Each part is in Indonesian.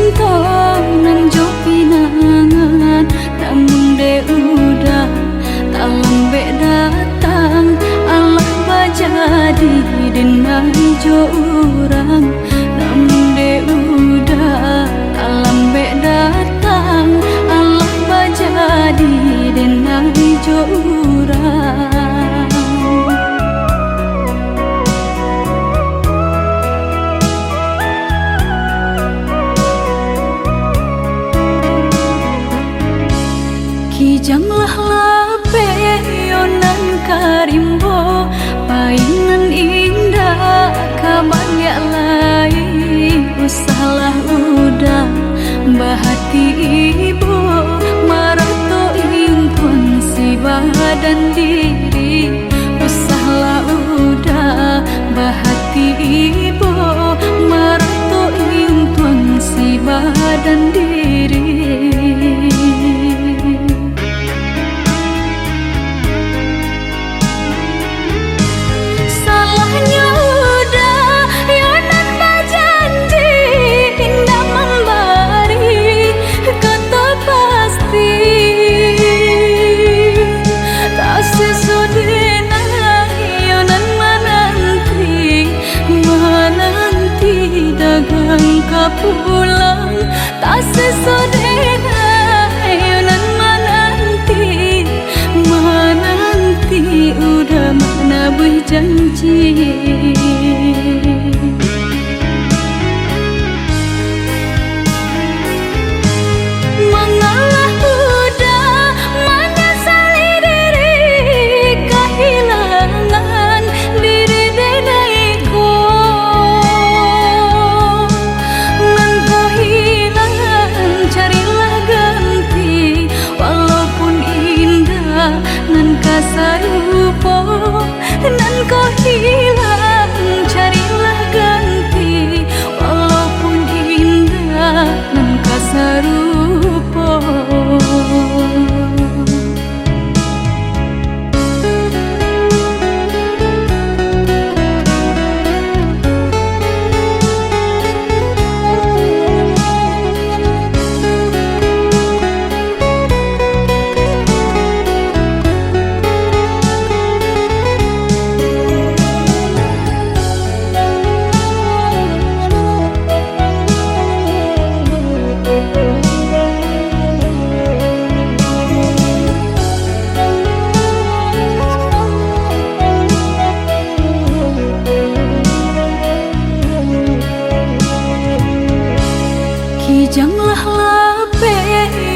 cinta nan jo pinangan, namun de udah tak lambe datang. Allah bajadi denai jo urang, namun de udah tak lambe datang. Allah bajadi denai jo urang. Kijanglah lape yonan karimbo, painan indah kabangya lai. Usahlah udah bahati ibu, marato impun si badan diri. Usahlah udah bahati ibu, marato impun si badan diri. Pulang tak sesodena yonan menanti udah mana berjanji. Mengalah udah menyesali diri, kehilangan diri denaiku. Nan kasarupo, nan kau hilang, carilah ganti. Walaupun indah, nan kasarupo. Kijanglah lape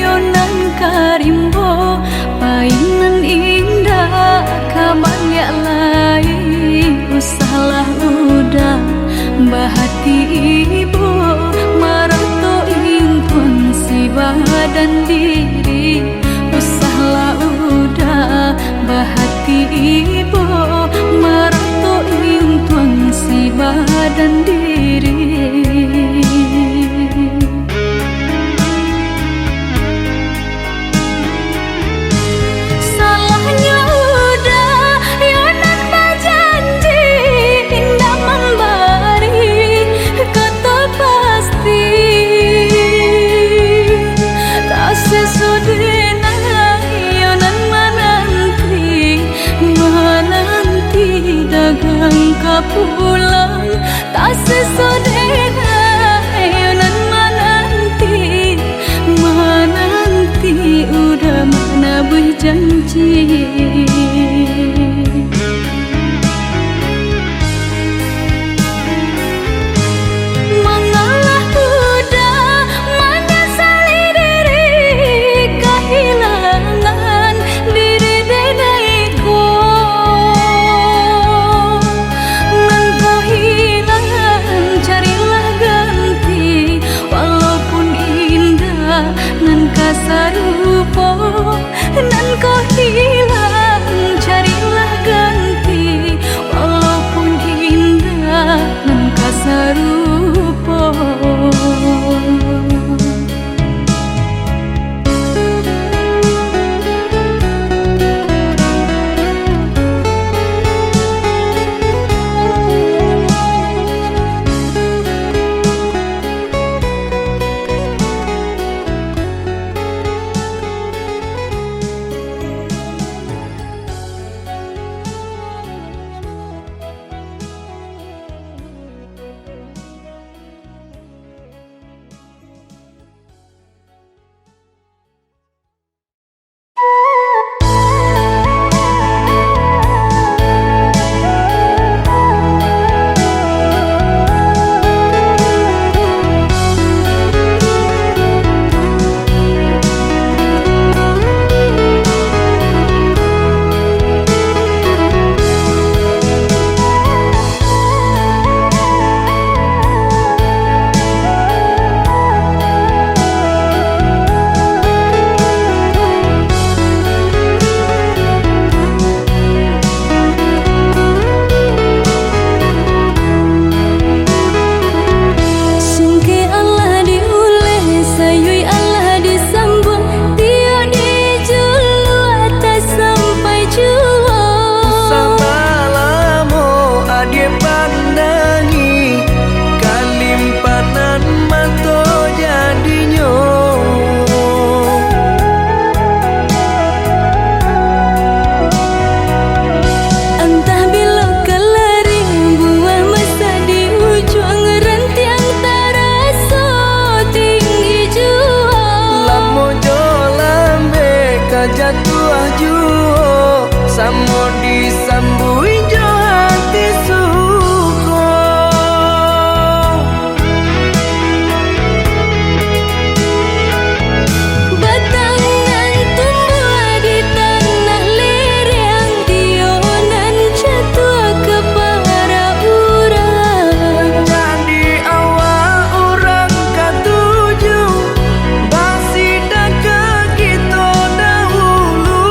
yonan karimbo, painan indah kabangya lai. Usahlah udah bahati ibu, marato impun si badan diri. Usahlah udah bahati ibu, marato impun si badan diri. Pulang tak sesodena yonan menanti udah mana berjanji. Mengalah udah menyesali diri, kehilangan diri denaiku. Nan kasarupo, nan kau hilang. Samo disambui jo hati suko. Batangan tumbuh di tanah lereng, tionan jatuh ke para urang. Jadi awak orang katuju basida ke kita dahulu.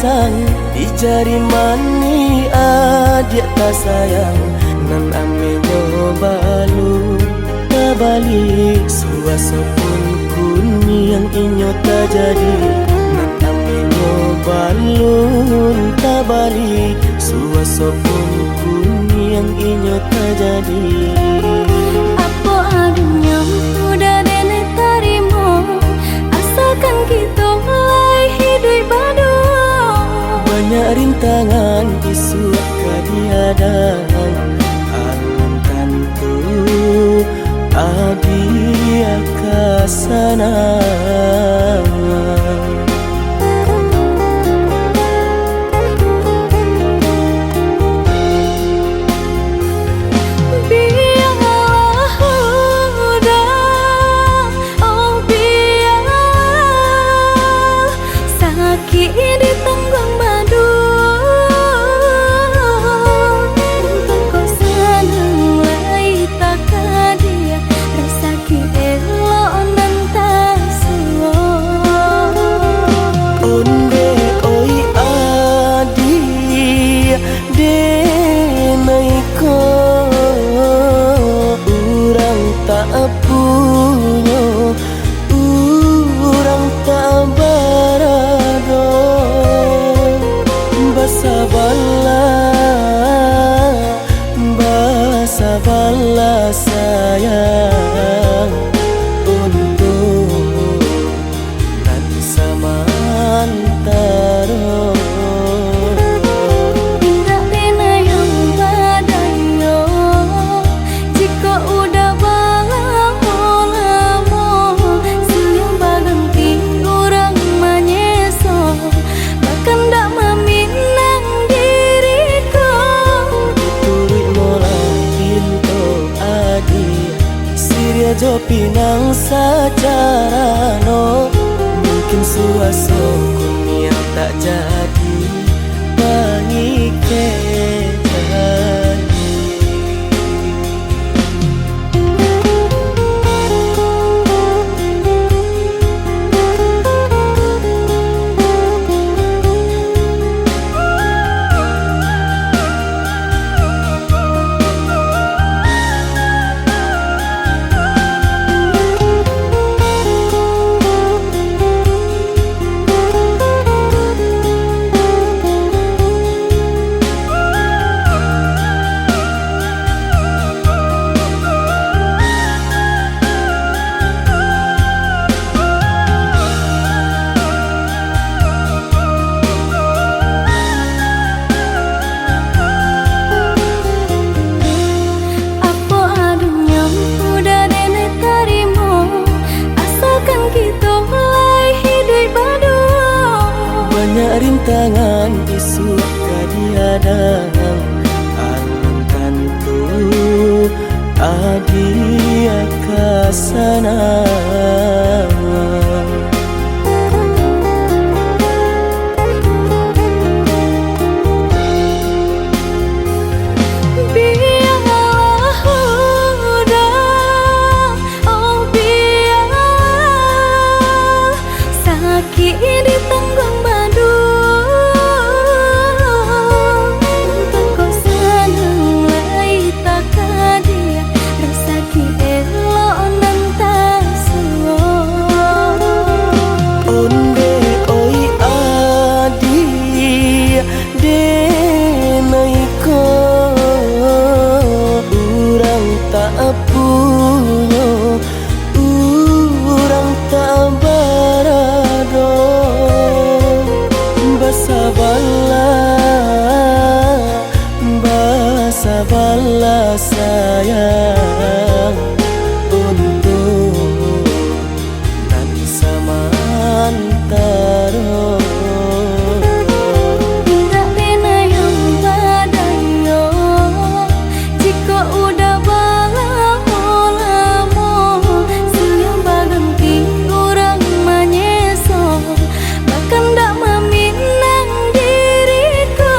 sang di jari mani adik tak sayang nan amenyo balu tabali suaso pun kuni yang inyo tak jadi nan amenyo balun tabali suaso pun kuni yang inyo tak jadi. Apa adanya udah nenek tarimo asalkan kita mulai hidup baru. Banyak rintangan isu kadiadang alun tentu adia kasana. Bala sayang untuk nan samantaro. Indah pena yang badayo jika udah lamo siang baganti orang manyeso bahkan dak meminang diriku Turut mulai pintu adi Siria jo pinang secara no mungkin suaso kunia tak jadi pengikir rintangan isu kadiadang alun tentu adia kasana. Bala sayang untuk nan samantaro. Indah pena yang badayo jika udah lamo siang baganti orang manyeso bahkan dak meminang diriku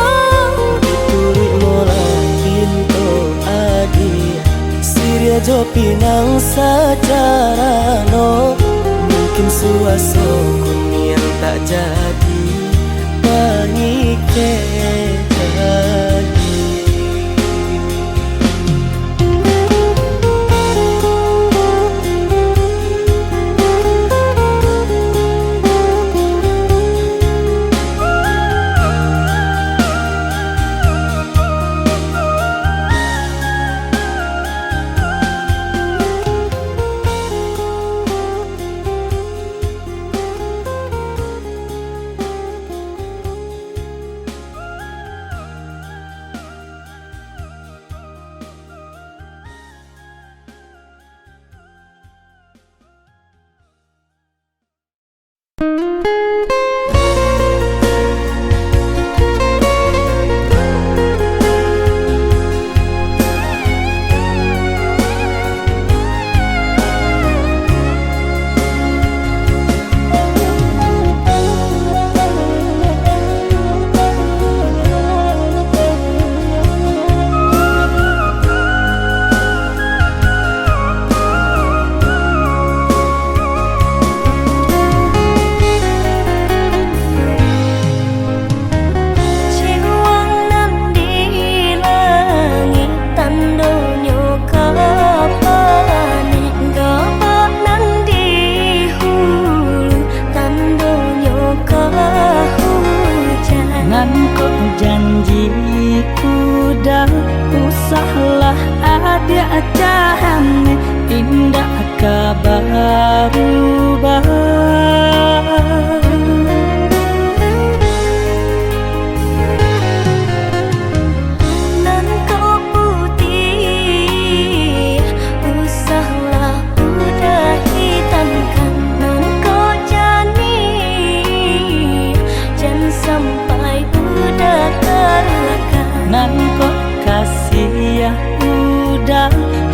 Turut mulai pintu adi Siria jo pinang secara no mungkin suaso kun yang tak jadi janji.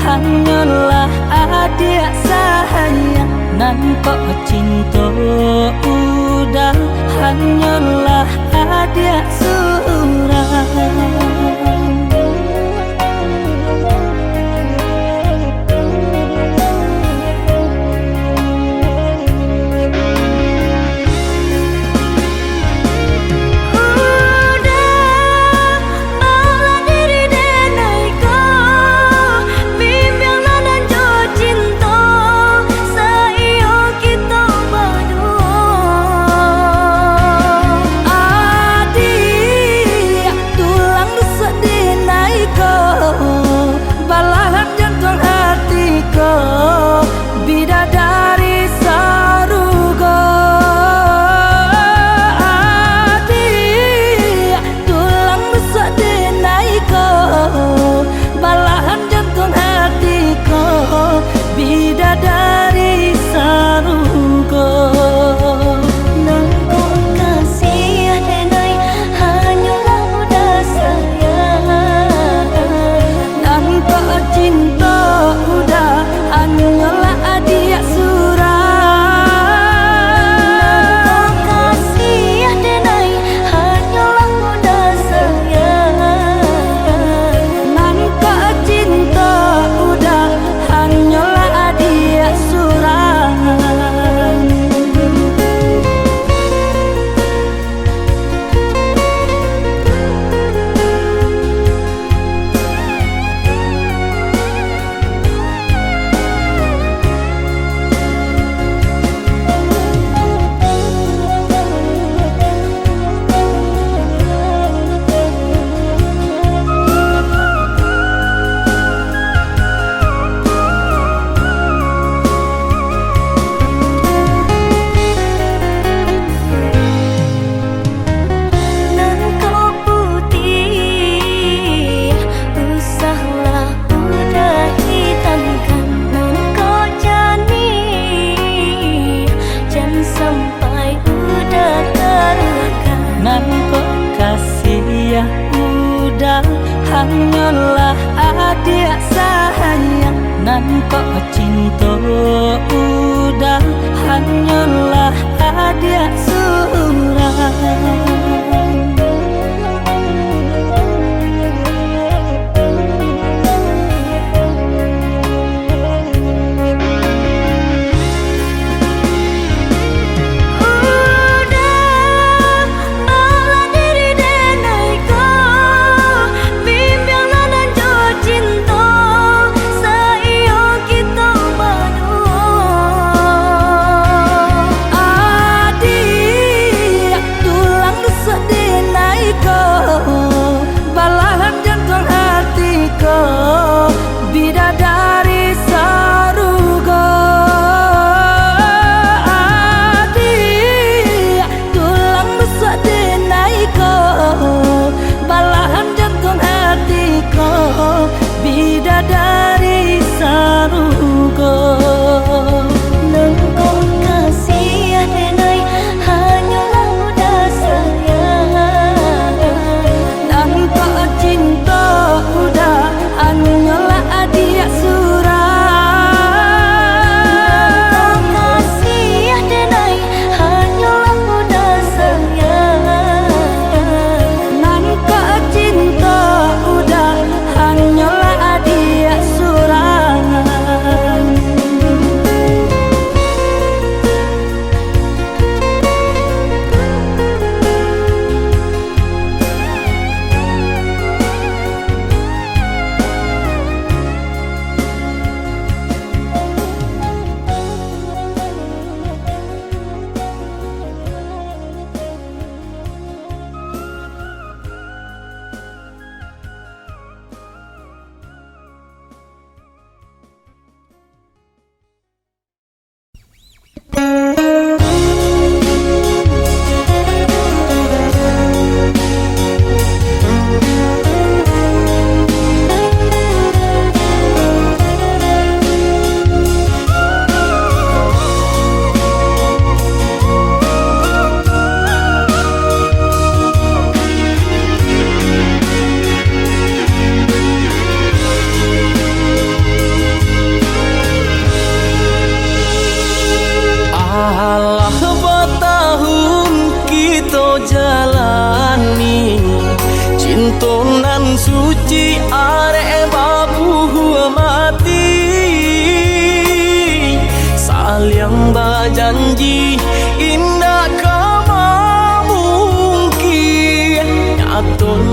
hanyalah adik sayang, nan kok cinta udah hanyalah adik surang. Hanyalah adik sayang, nan kok cinta udah hanyalah adik surang. Janji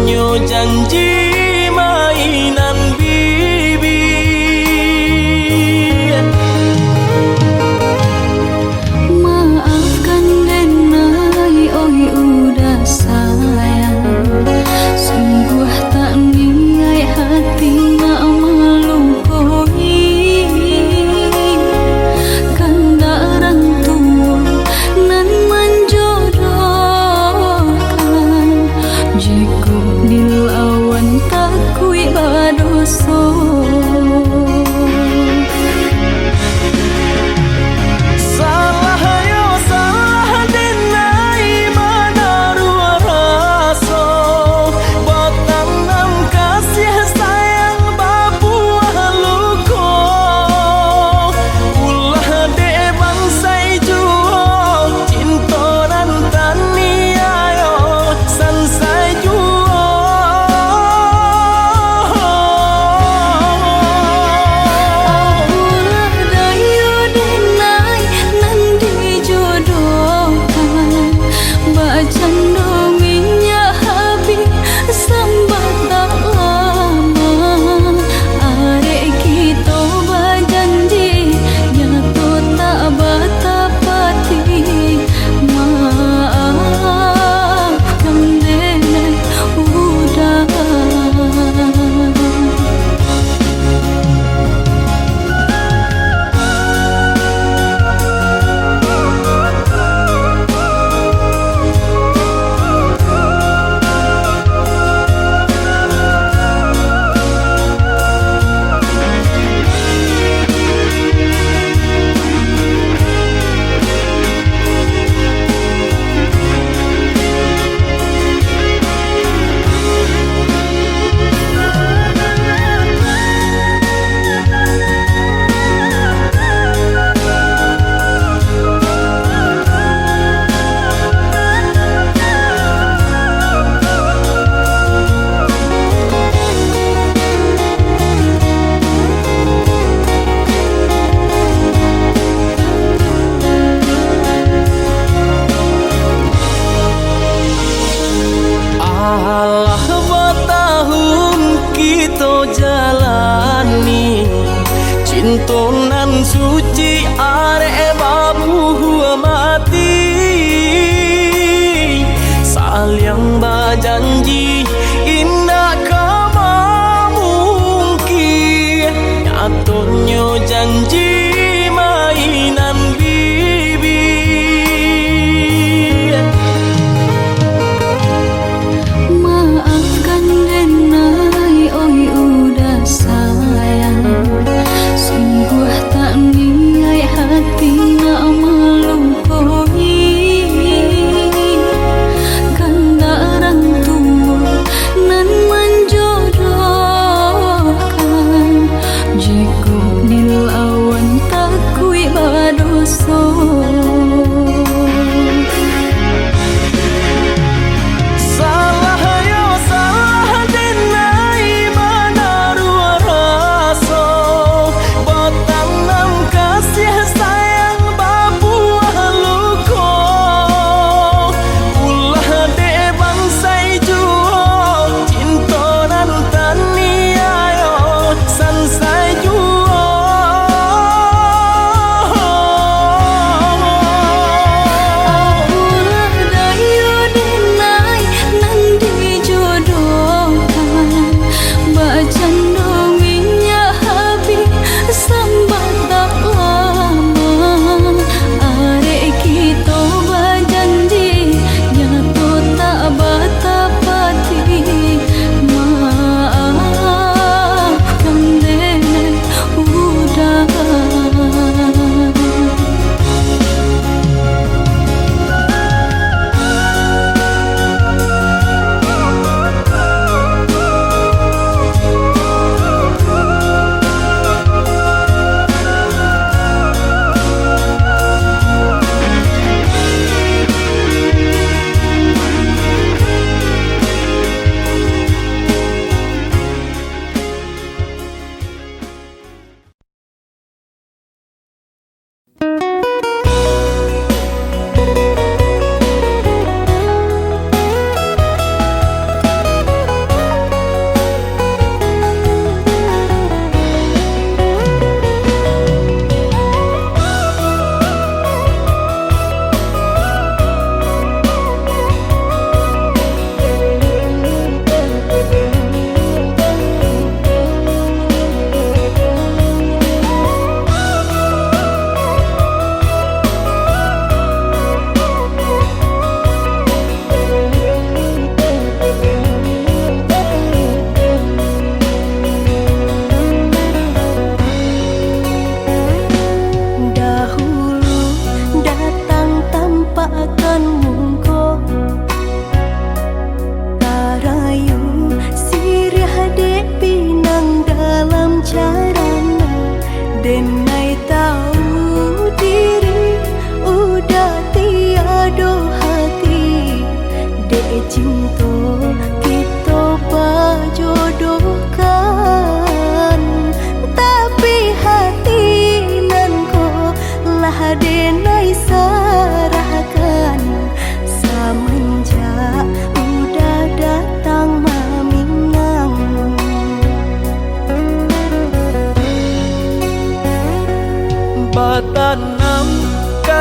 Aturnya janji mainan bibir. Maafkan Denai, oi udah sayang. Sungguh tak niat hati nak melukai. Kanda orang tua nan menjodohkan. Jika dilawan takui badoso. Jalani cintonan suci are babu mati saling berjanji indah kama mungkin nyatonya janji mainan bibir. Maafkan Denai, oi udah sayang. Sungguh tak niat hati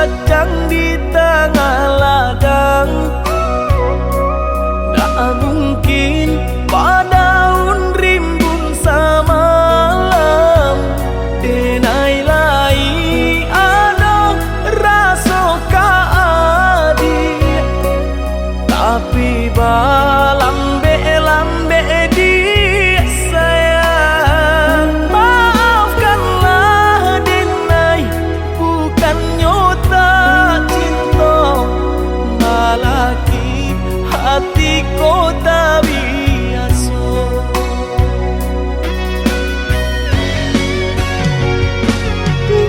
kacang di tengah ladang. Tak mungkin padaun rimbun samalam, denai lai ada rasa kaadi, tapi lambe dia sayang. Maafkanlah denai, bukannya tak cinta, malaki hatiku tak biasa.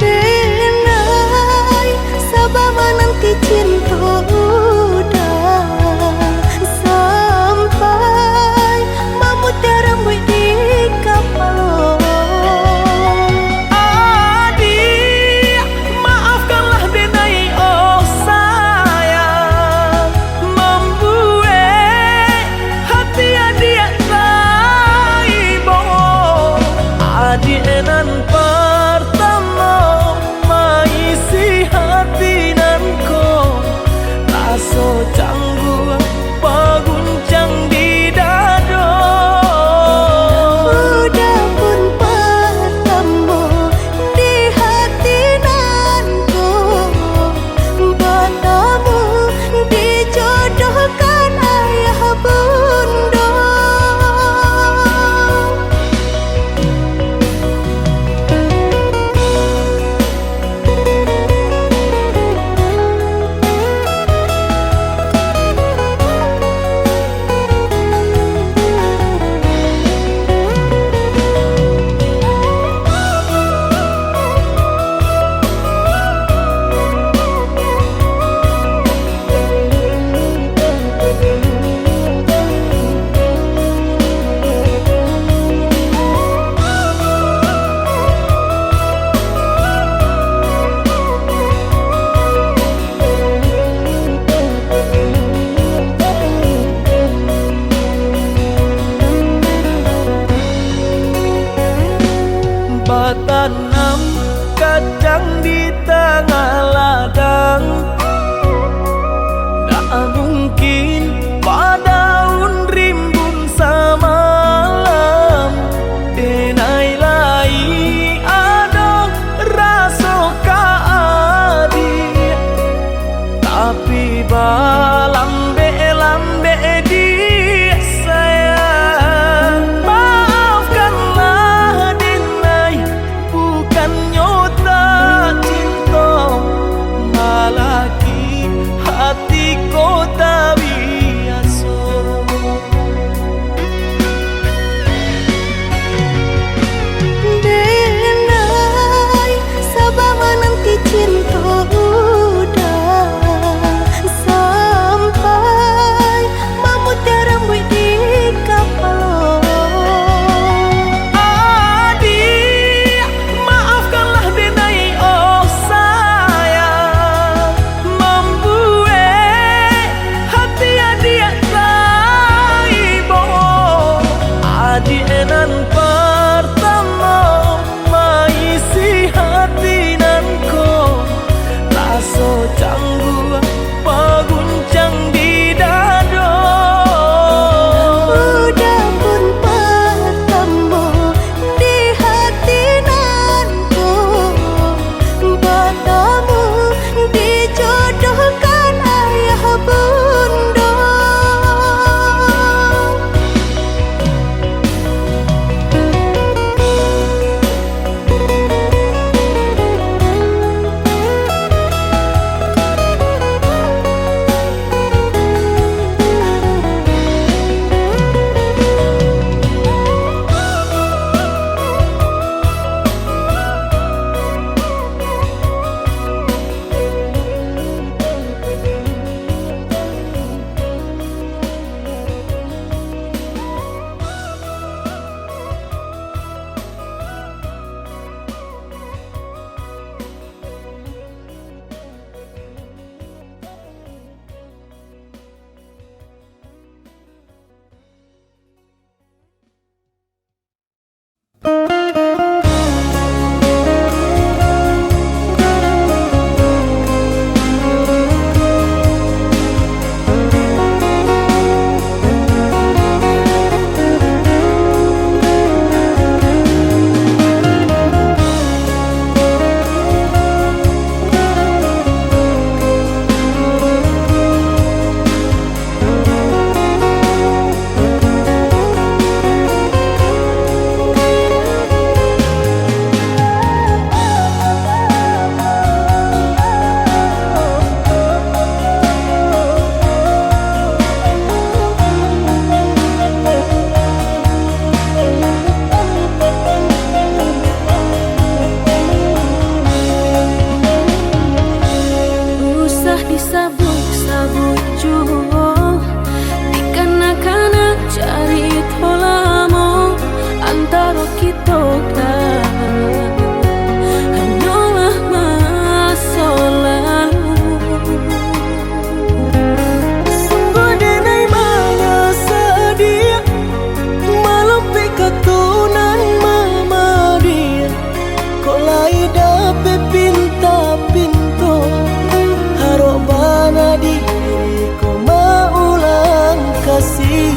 Denai, sabar menanti cinta udah sampai memutih rambut di kepala. Adik, maafkanlah denai oh sayang, membuat hati adik taibo. Adik nan pertama maisi hati nanko, rasa canggung paguncang di dada. Udah pun pertemu di hati nanku, bertemu dijodohkan ayah bunda. Tanam kacang di tengah ladang, tak mungkin padaun rimbun samalam, denai lai ada rasa kaadi, tapi lambe dia sayang. Maafkanlah denai, bukannya tak cinta, malaki kita kan hanyalah masa lalu. Sungguh denai mana sedia malampi ketunan mama dia. Kok lai dape pinta pintu harok bana diri ko maulang kasih.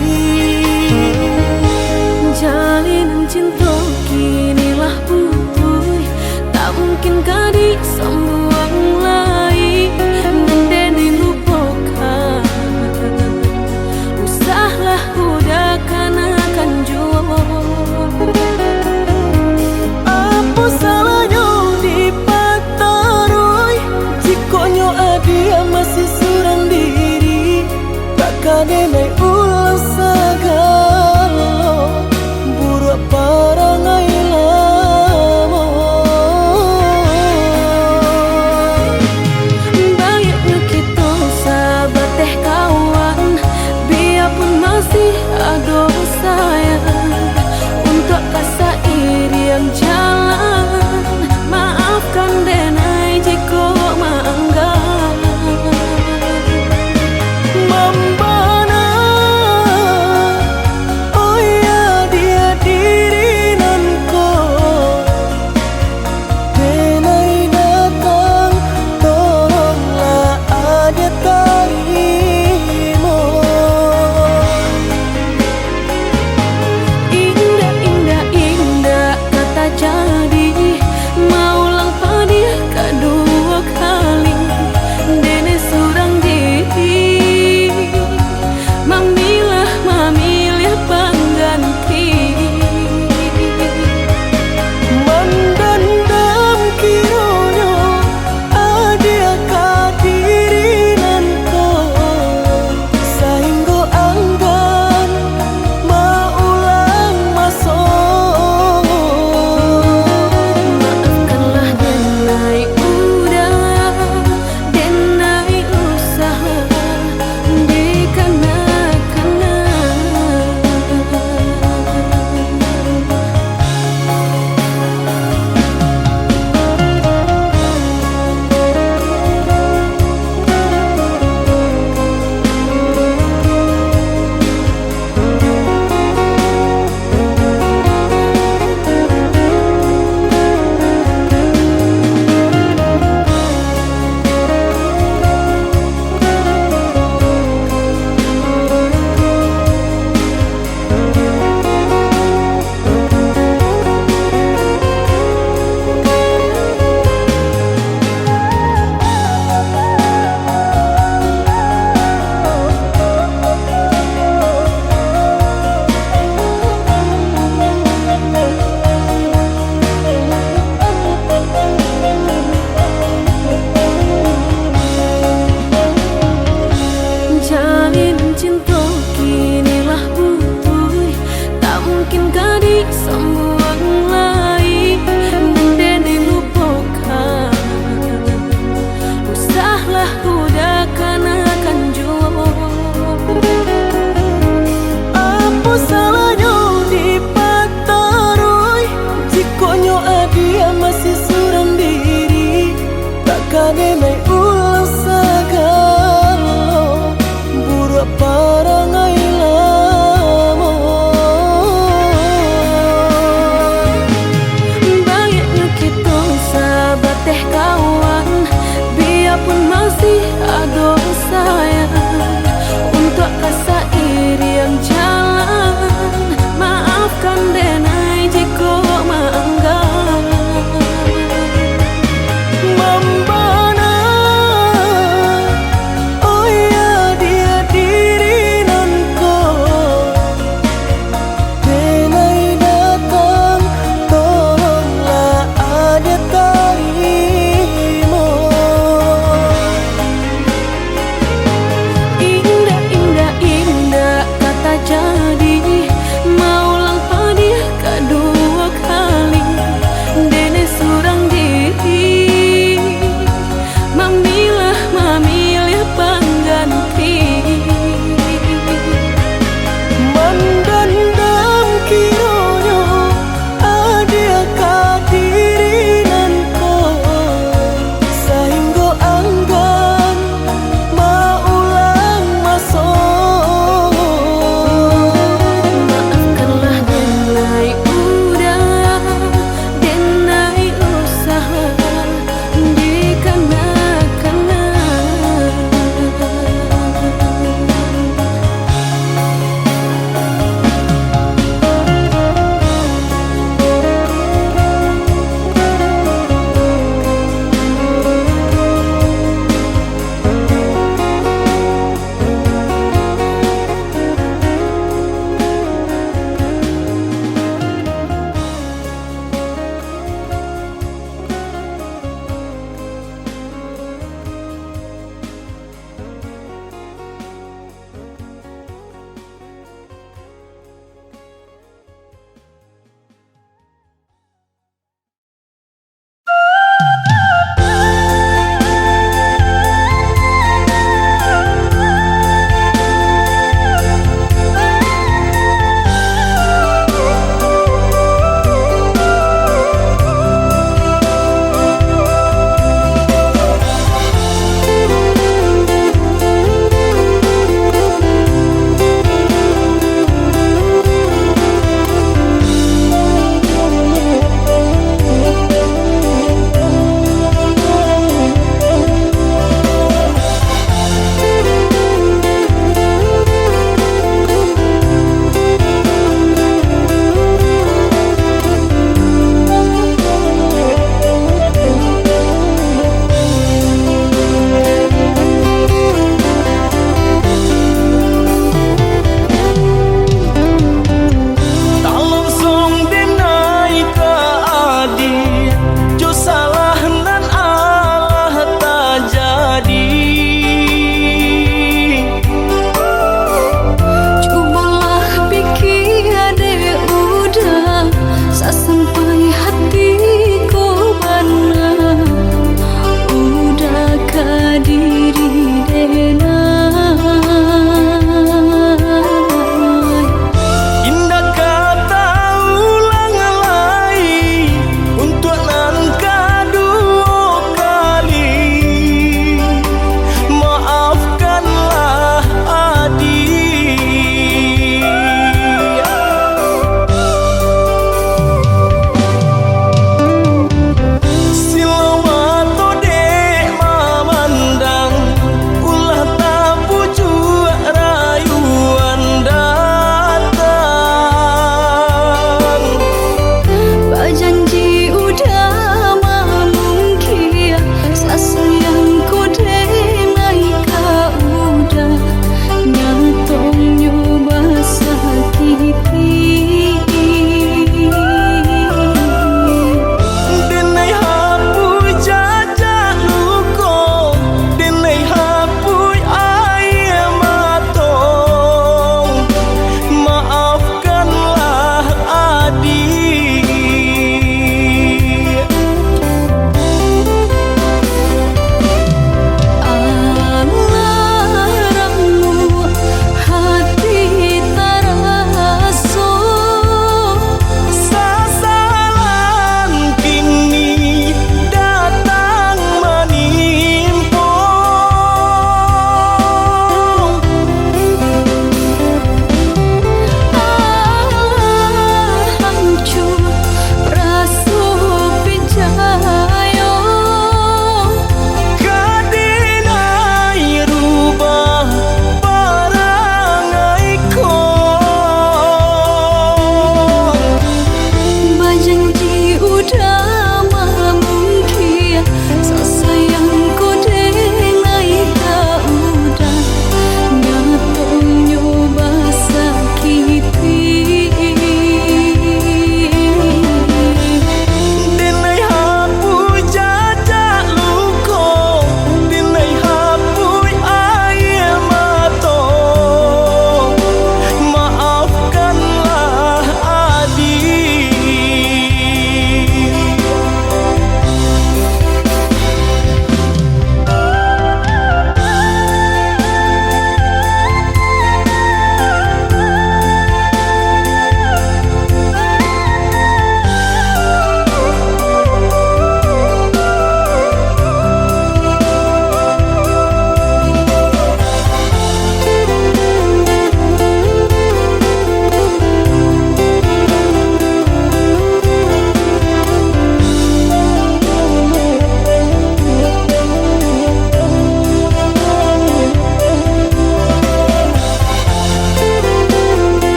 Jalinan cinta kini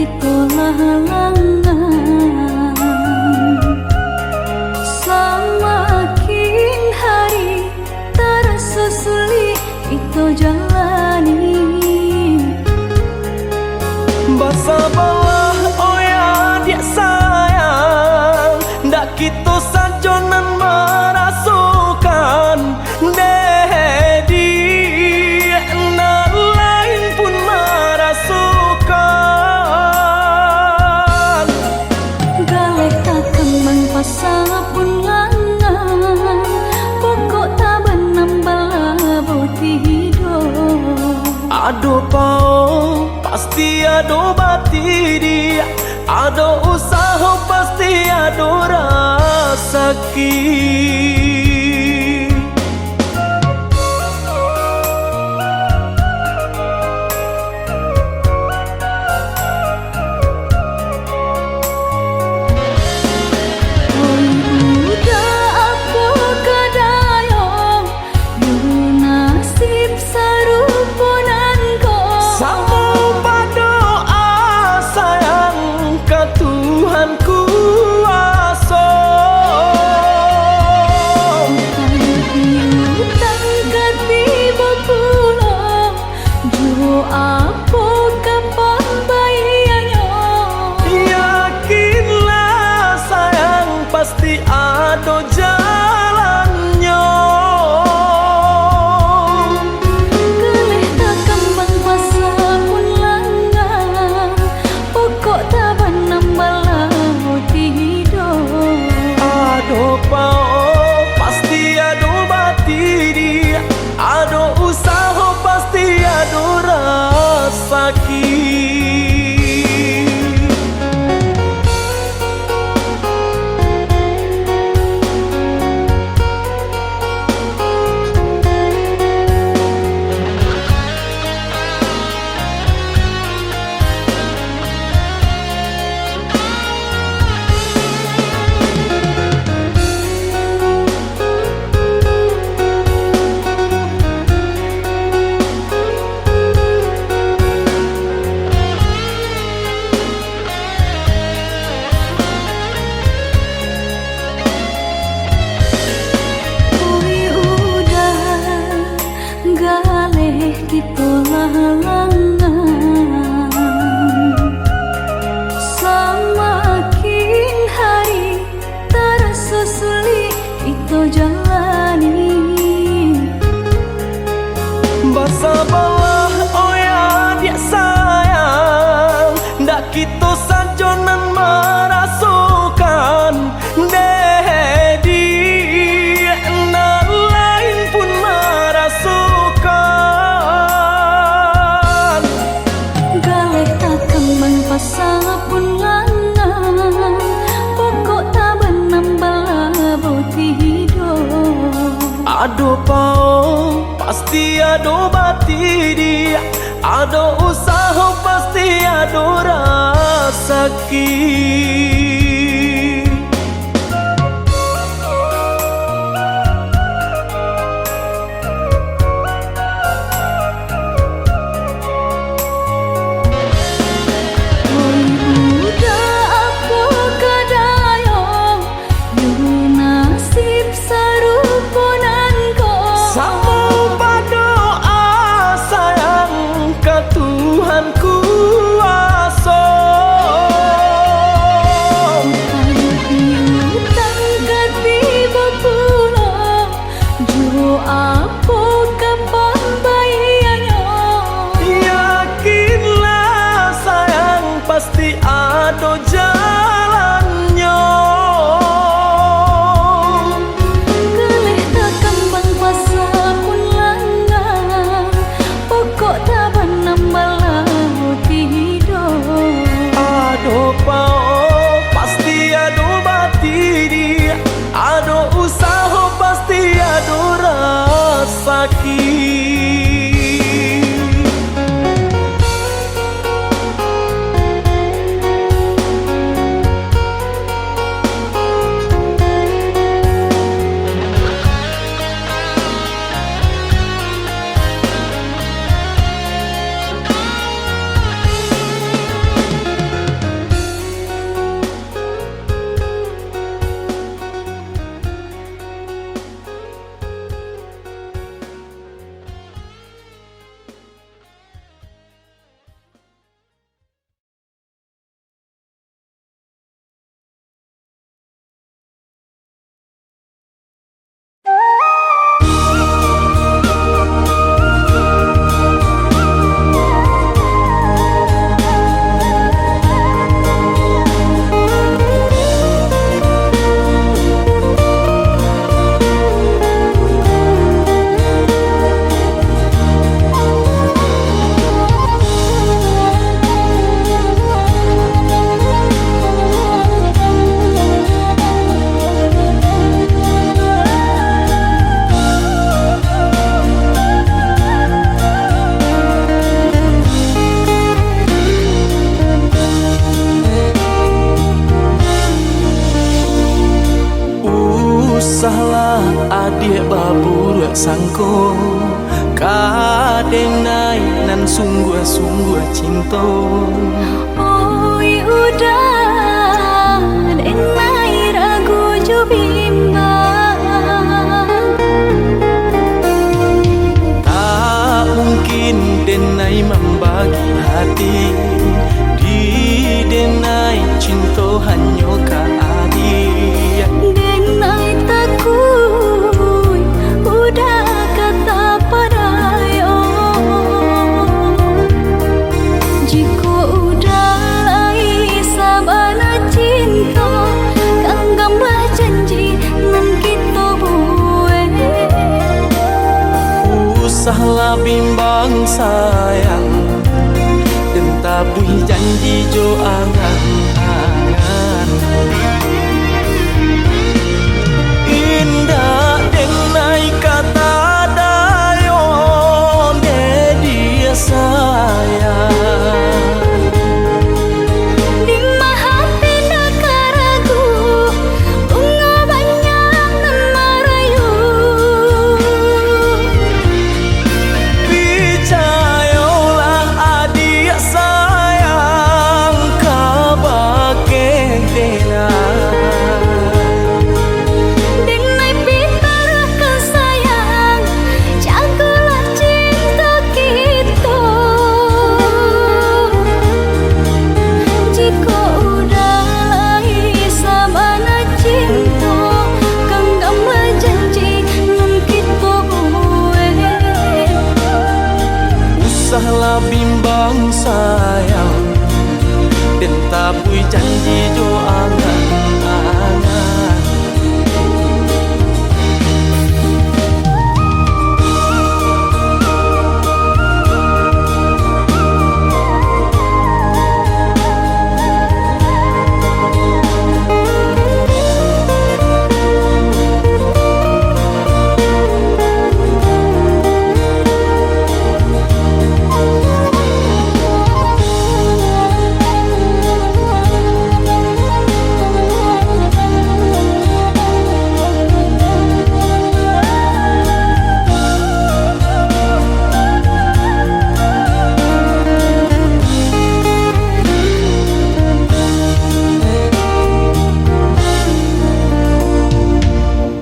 ditolak halangan. Semakin hari terasa sulit itu jalani. Bersabarlah oh ya dia sayang, ndak kita sajonan merasukan dedi, nak lain pun merasukan. Galih tak kembang pasal pun langan, pokok tak benambal boti hidup. Ado pau pasti ado bati dia, ado usaha pasti ado rasaki. Pasti ada jalannya. Geleh tak kembang pasal pun langan, pokok tak benambal boti hidup. Ada pau pasti ada bati dia, ada usaha pasti ada rasaki. Galih ditolak halangan. Semakin hari terasa sulit itu jalani. Bersabarlah oh ya dia sayang, ndak kita sajonan merasukan dedi, nak lain pun merasukan. Galih tak kembang pasal pun langan, pokok tak benambal boti hidup. Ado pau pasti ado bati dia, ado usaha pasti ado rasaki. Pasti ada jalannya. Geleh tak kembang pasal pun langan, pokok tak benambal boti hidup. Ada pau pasti ada bati dia, ada usaha pasti ada rasaki. dia babur sangko kadenai nan sungguh-sungguh cinta. Oi udah denai ragu jo bimbang, tak mungkin denai membagi hati, di denai cinta hanya ka adik. denai takut udah kata padayo, jika udah lai sabana cinta kanggambah janji nan kita buat. Usahlah bimbang sayang, dan tabui janji jo angan-angan. Indah denai kata dayon de dia sayang. Di hati nak ragu bunga banyak nan merayu, Percayalah adik sayang, kabake denai. denai pitarkan sayang, jagalah cinta kita. Jika udah lai sabana cinta kanggambah janji nan kita buat. Usahlah bimbang sayang, dan tabui janji jo angan-angan.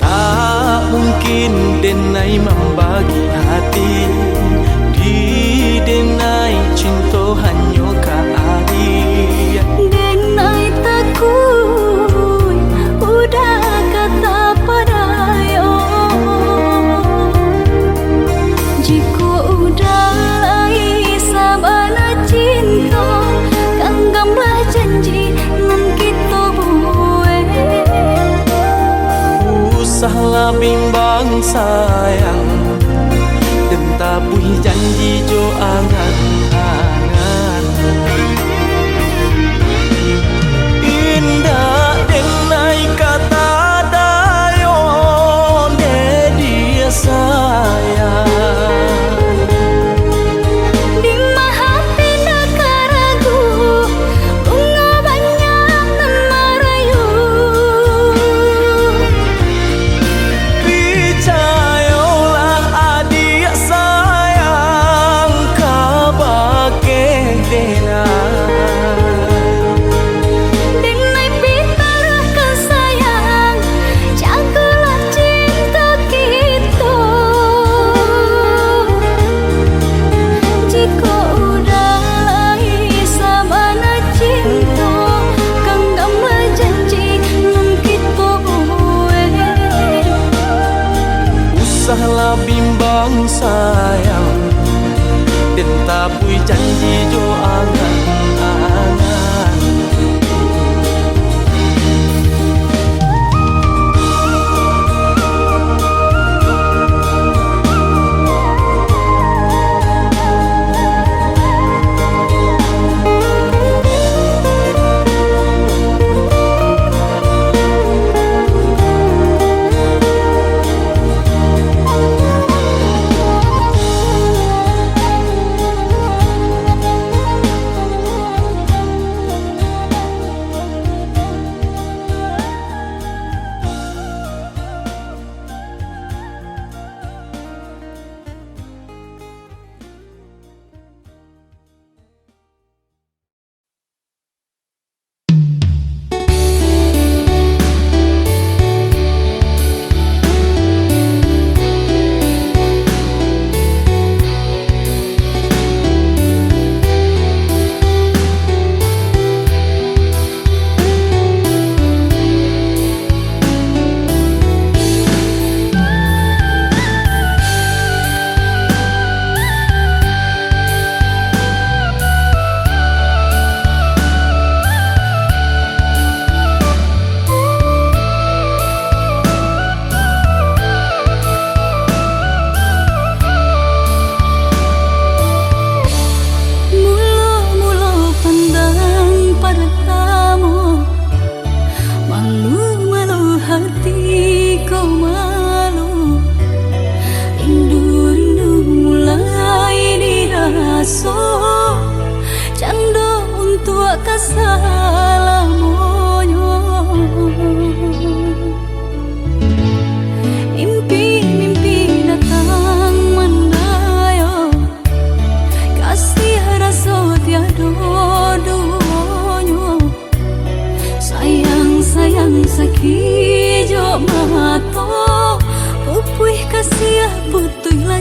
Tak mungkin denai membagi hati, di denai cinta hanya ka adik. denai takut udah kata padayo, jika udah lai sabana cinta kanggambah janji nan kita buat. Usahlah bimbang sayang, dan tabui janji jo angan-angan. Indah denai kata dayon de dia sayang. Di hati nak ragu bunga banyak nan merayu, Percayalah adik sayang, kabake denai. denai pitarkan sayang, jagalah cinta kita. Jika udah lai sabana cinta kanggambah janji nan kita buat. Usahlah bimbang sayang, dan tabui janji jo angan-angan.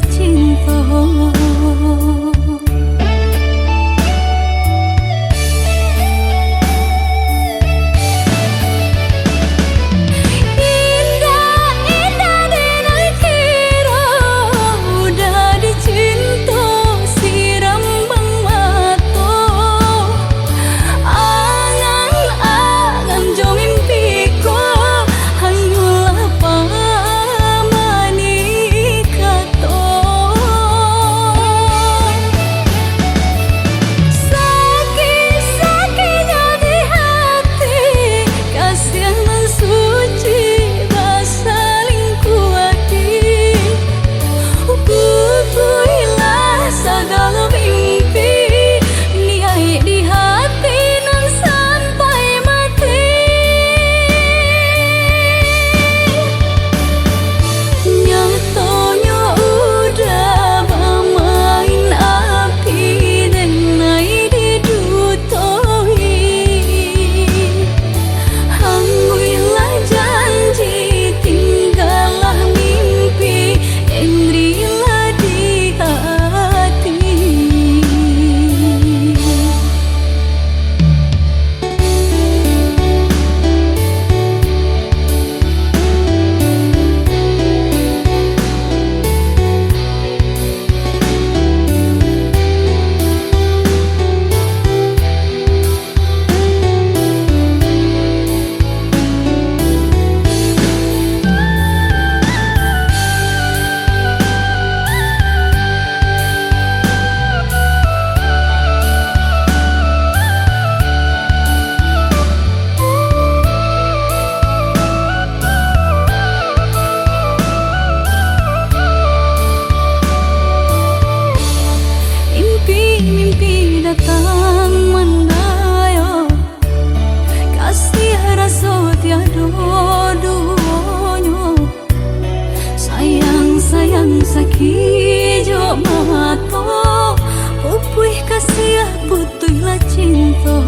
cinta. Mimpi datang mendayo, kasih rasa tiada duanya. Sayang sakit jo mato, upuih kasih putuhlah cinta.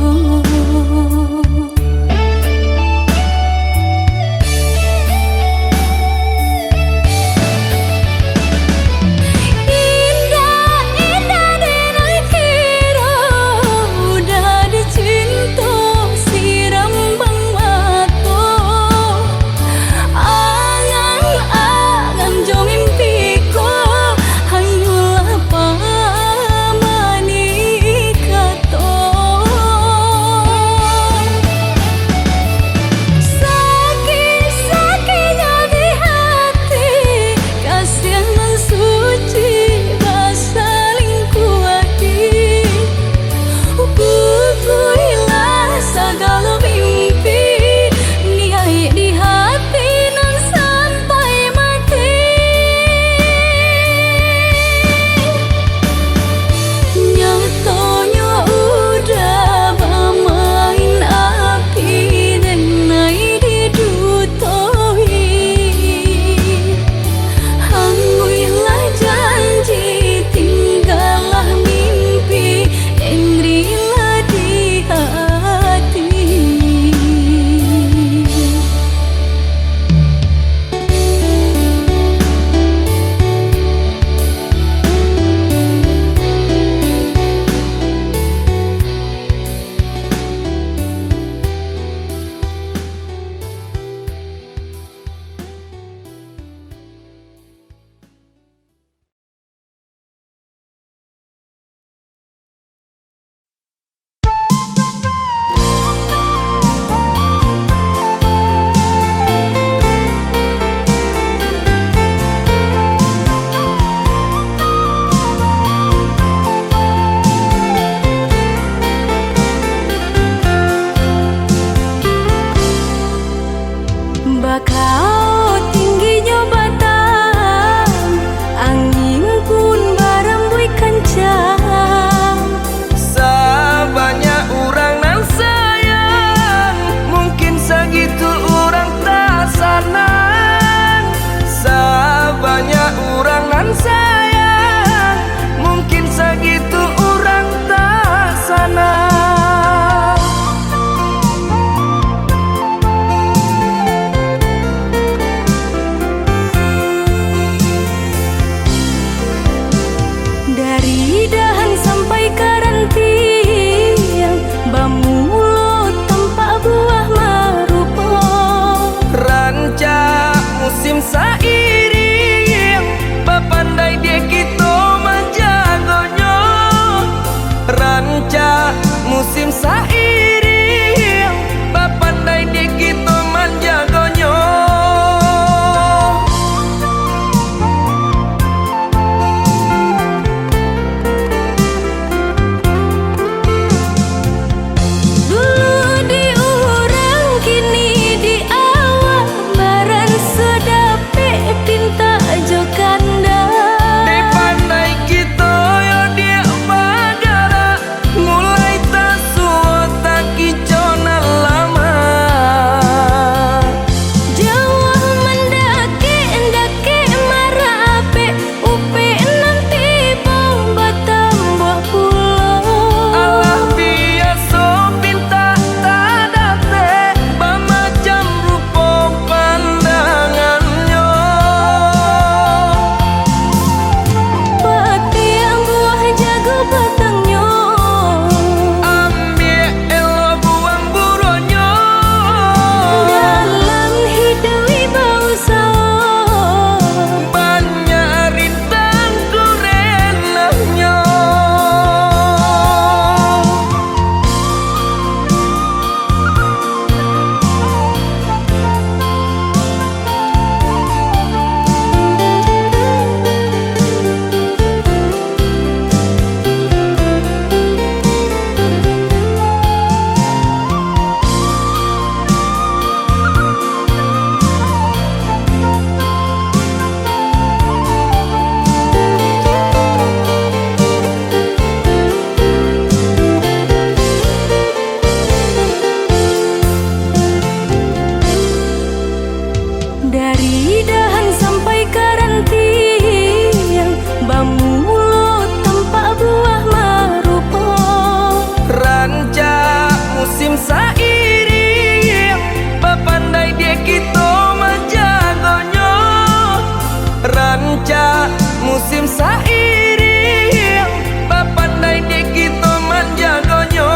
manca musim sairing bapak dai di kita manjagonyo.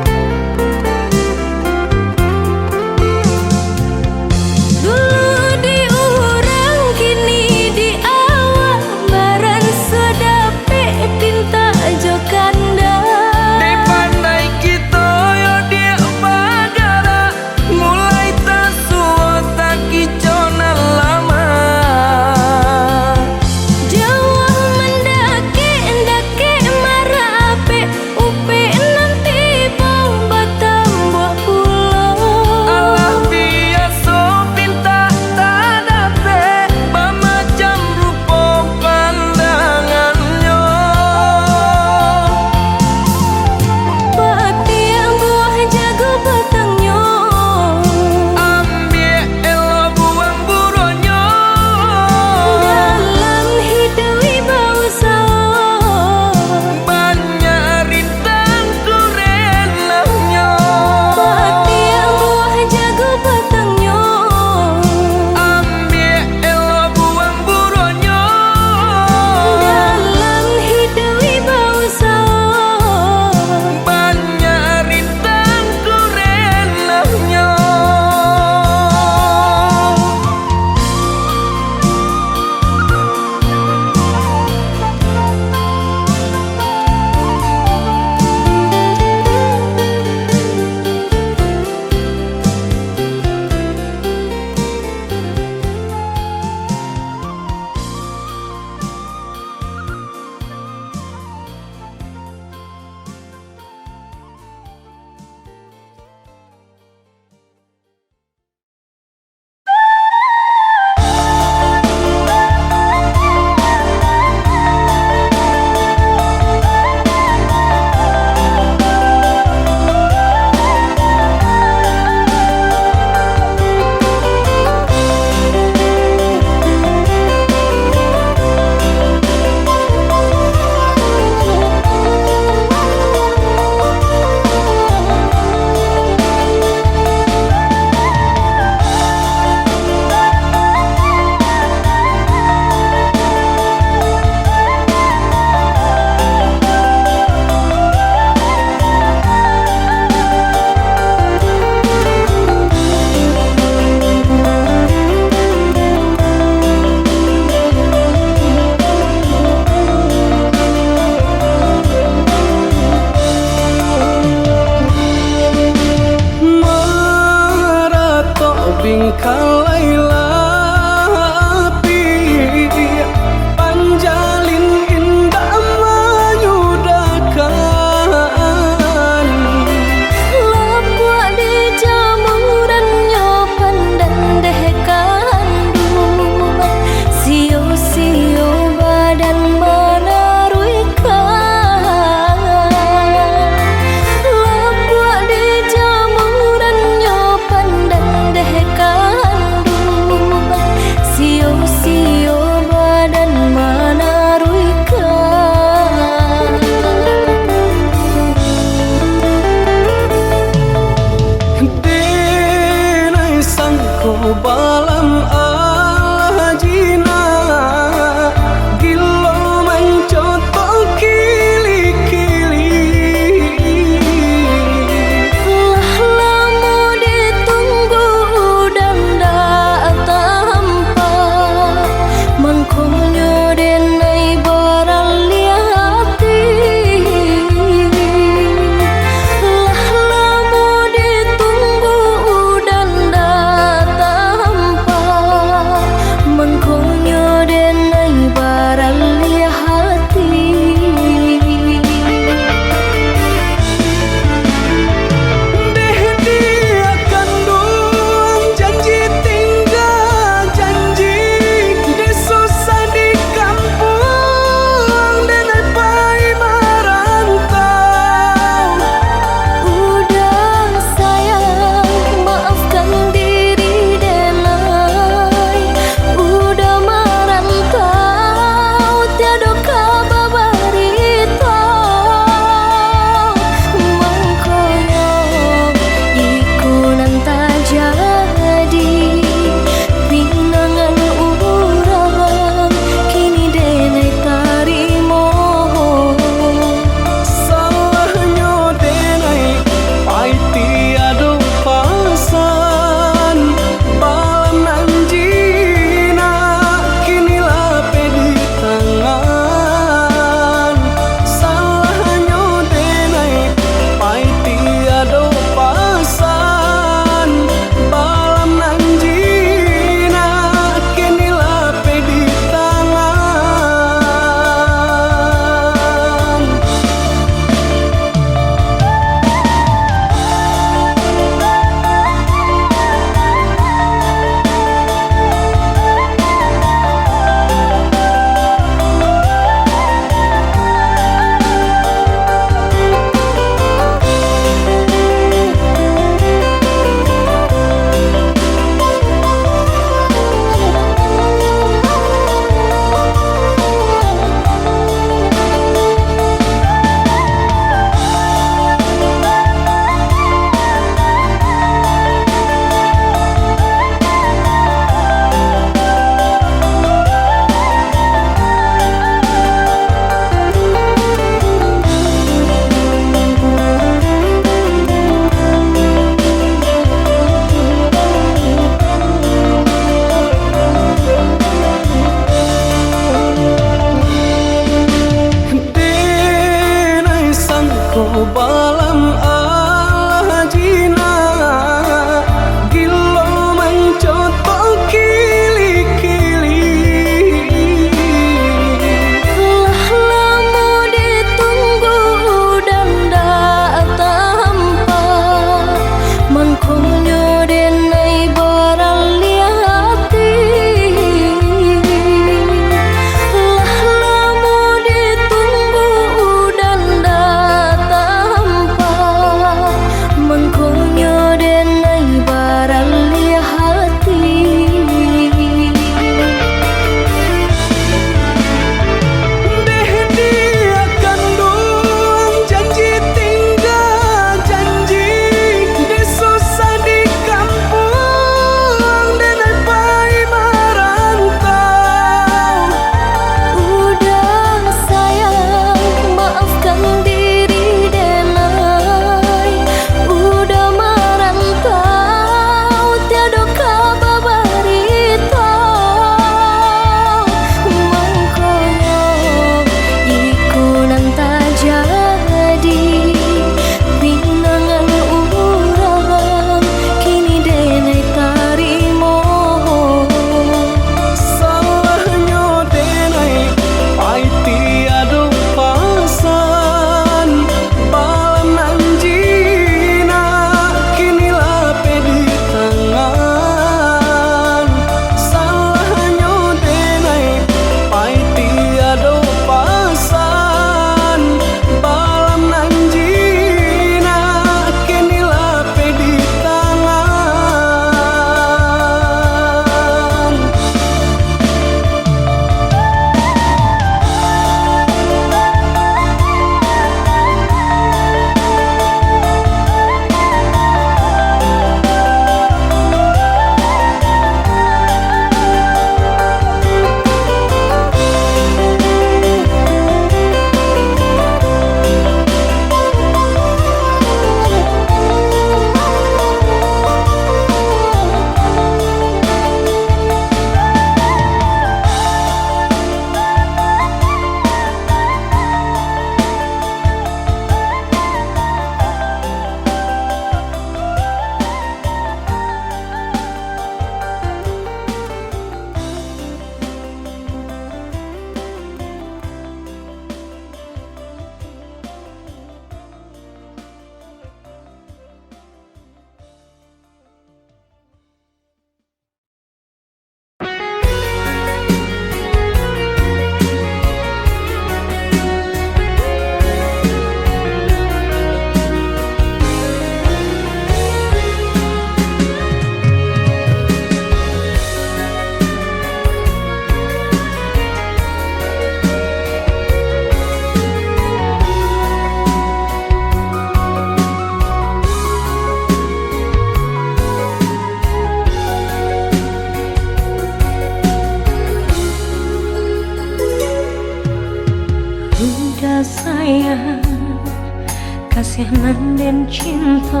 kasihanan dan cinta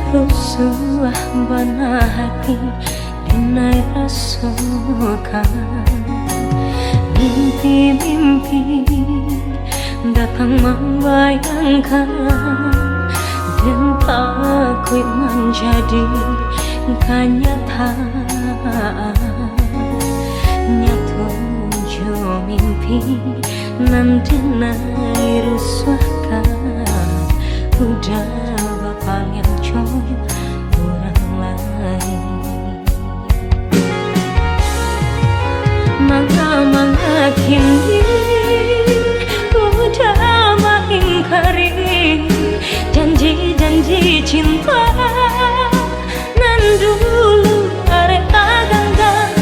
rusuh bana hati dinai rasukan mimpi-mimpi datang membayangkan dan takut menjadi kenyataan nyatu mimpi nanti nai rusahkan udah bapak yang coba orang lain maka kini udah mengingkari janji-janji cinta nan dulu arek ganggang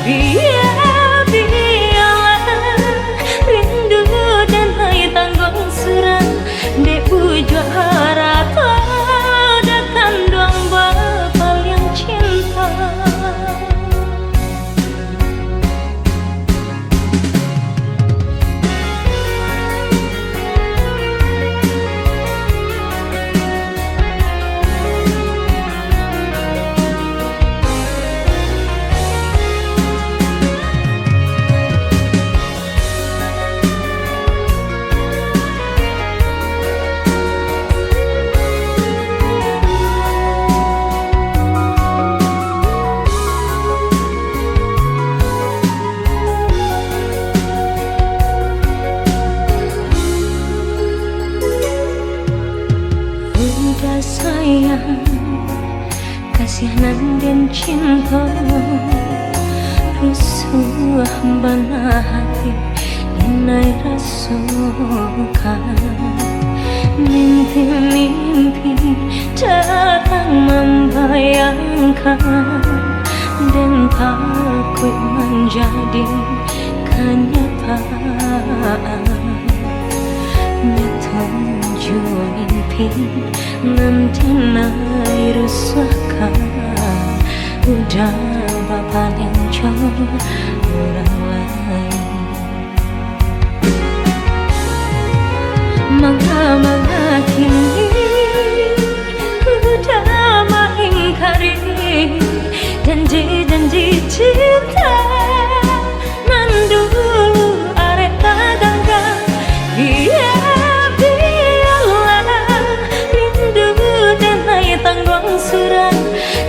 biarlah rindu dan hai tanggung serang dek puja harata datang doang bapak yang cinta. Udah sayang, kasihanan dan cinta rusuh bana hati dinai rasukan mimpi-mimpi datang membayangkan dan takut menjadi kenyataan nyatu mimpi nanti nai rusahkan udah bapak yang coba orang lain maka kini udah mengingkari janji-janji cinta nan dulu arek ganggang tanggung serang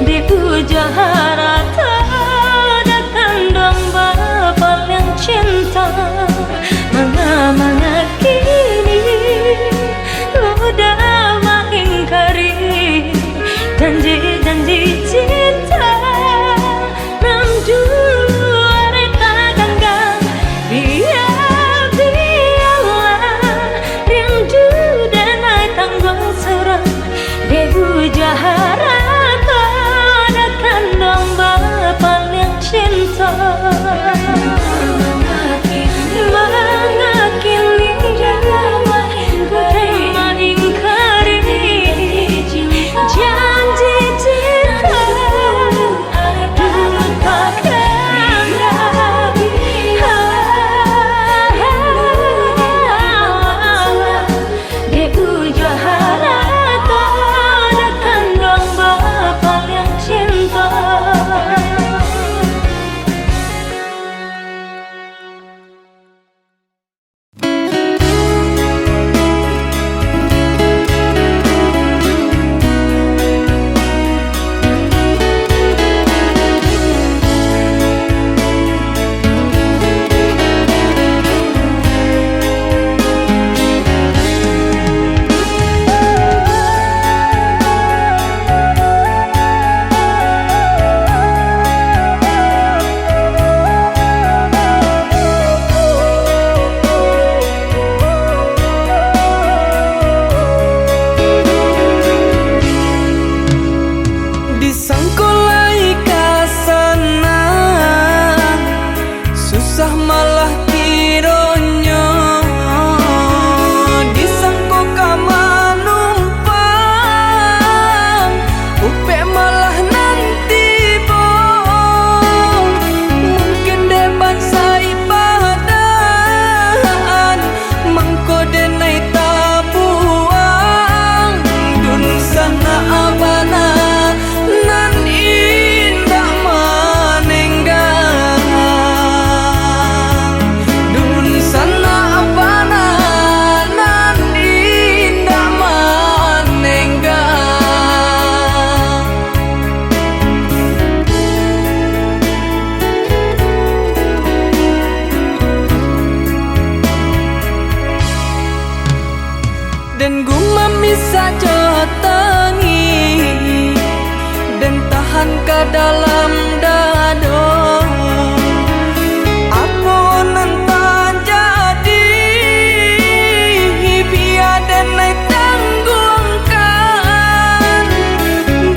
di puja harata datang dong bapak yang cinta manga kini udah mengingkari janji-janji cinta nam dulu areka ganggang biarlah rindu dan naik tanggung serang Debu jaharata datang dong ke dalam dado. Aku nentang jadi biar dan naik tanggungkan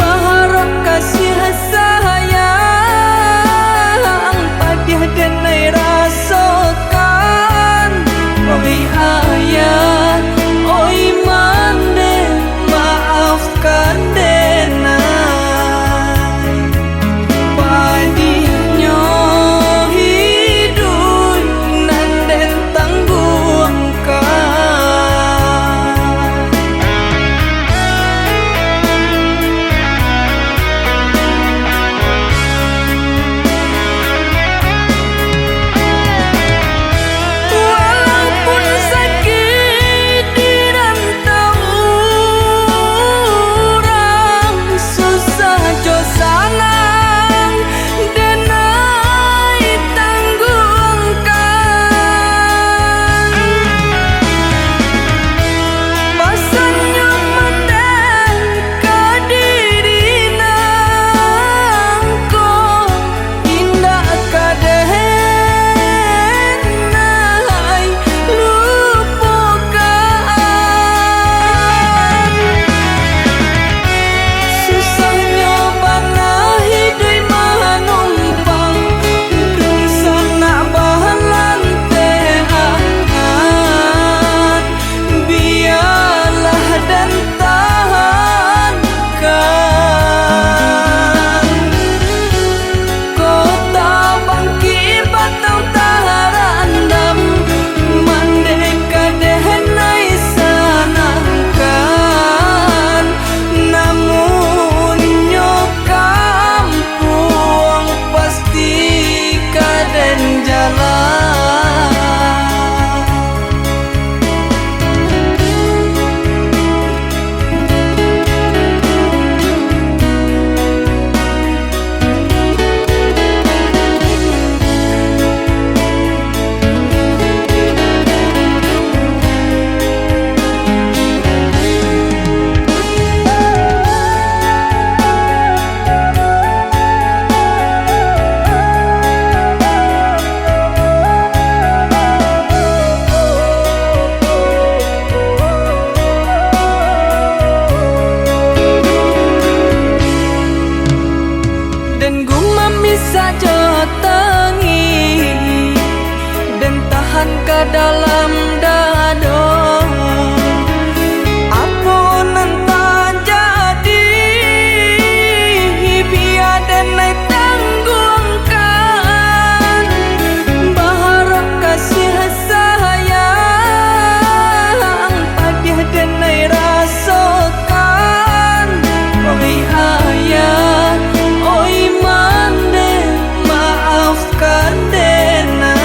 baharap kasih sayang padih dan naik rasakan. Oi ayah, oi mande, maafkan denai padihnya hidup nan den tangguhkan. Walaupun sakit di rantau orang, susah jo sanang denai tanggungkan. Pasannya manden kadirina ko indah kadenai lupakan. Susahnya bana hidup manumpang dong sana bahalan tehan. Biarlah dan tahankan kota bangki batang taharandam mandeka dehenai sanangkan. Namun nyokam puang pasti kaden jalan. Dan gumam bisa jotangi dan tahan ke dalam dado. Aku nentang jadi biar dan naik tanggungkan baharap kasih sayang padih dan naik rasakan. Oi ayah, oi mande, maafkan denai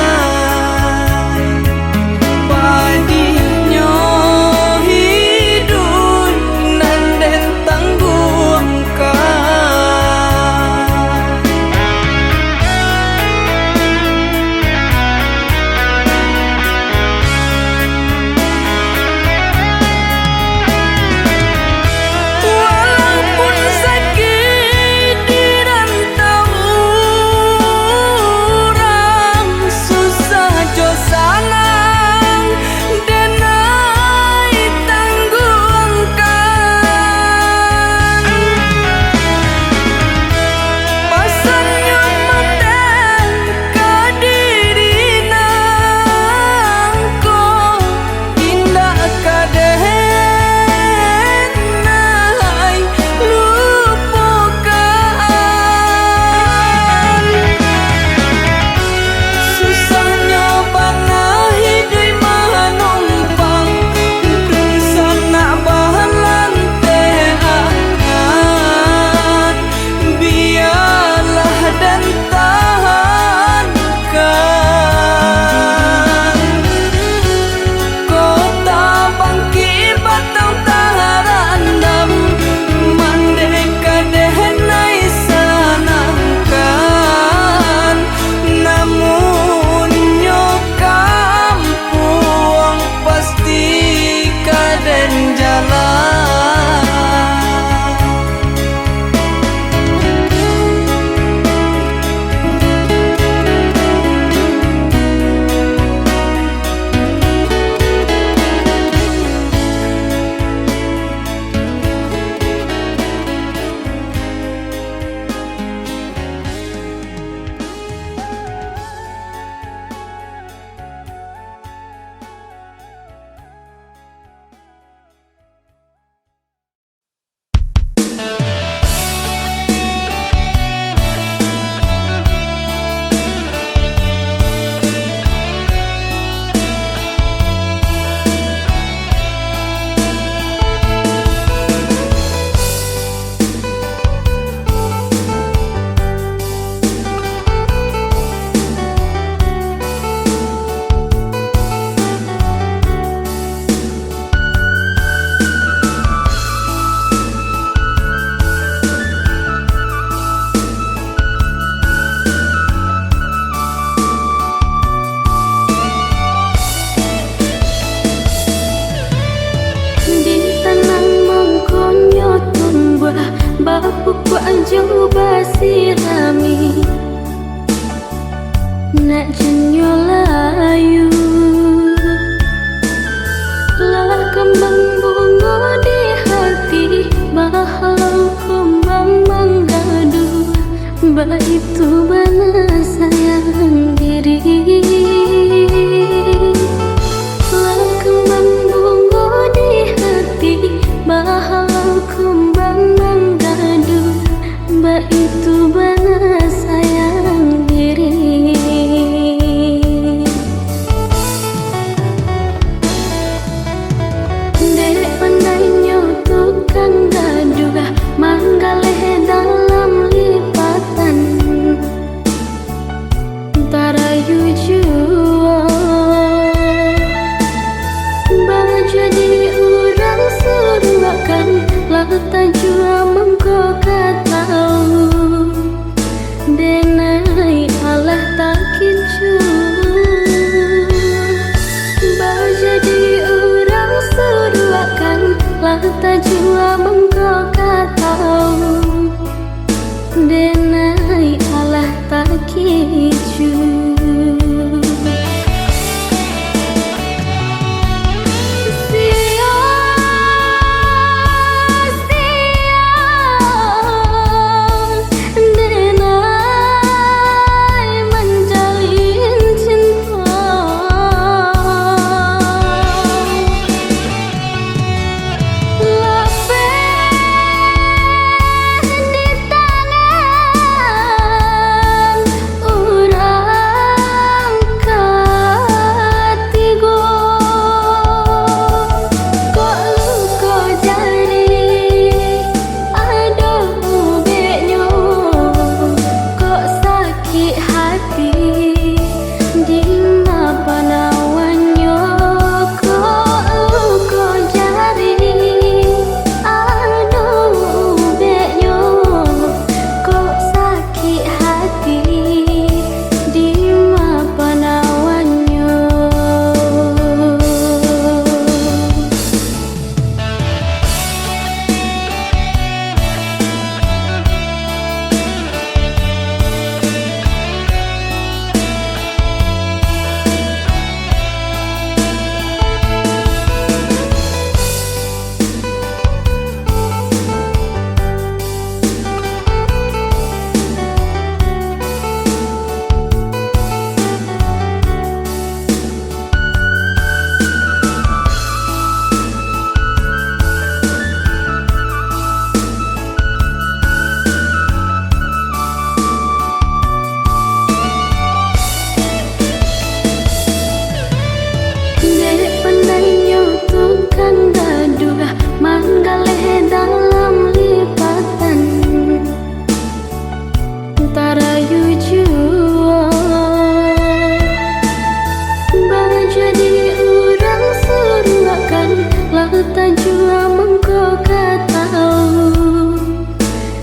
itu mana sayang diri. Kembang bunga di hati, bahalau kembang menggadu. Itu mana sayang diri. Dek pandainya tukang gaduh, manggaleh dalam lipatan. Tarayu jua bang jadi urang suruakan, lata jua mengko katau. Denai Allah tak kincu, bang jadi urang suruakan, lata jua mengko katau. Denai Allah tak kincu.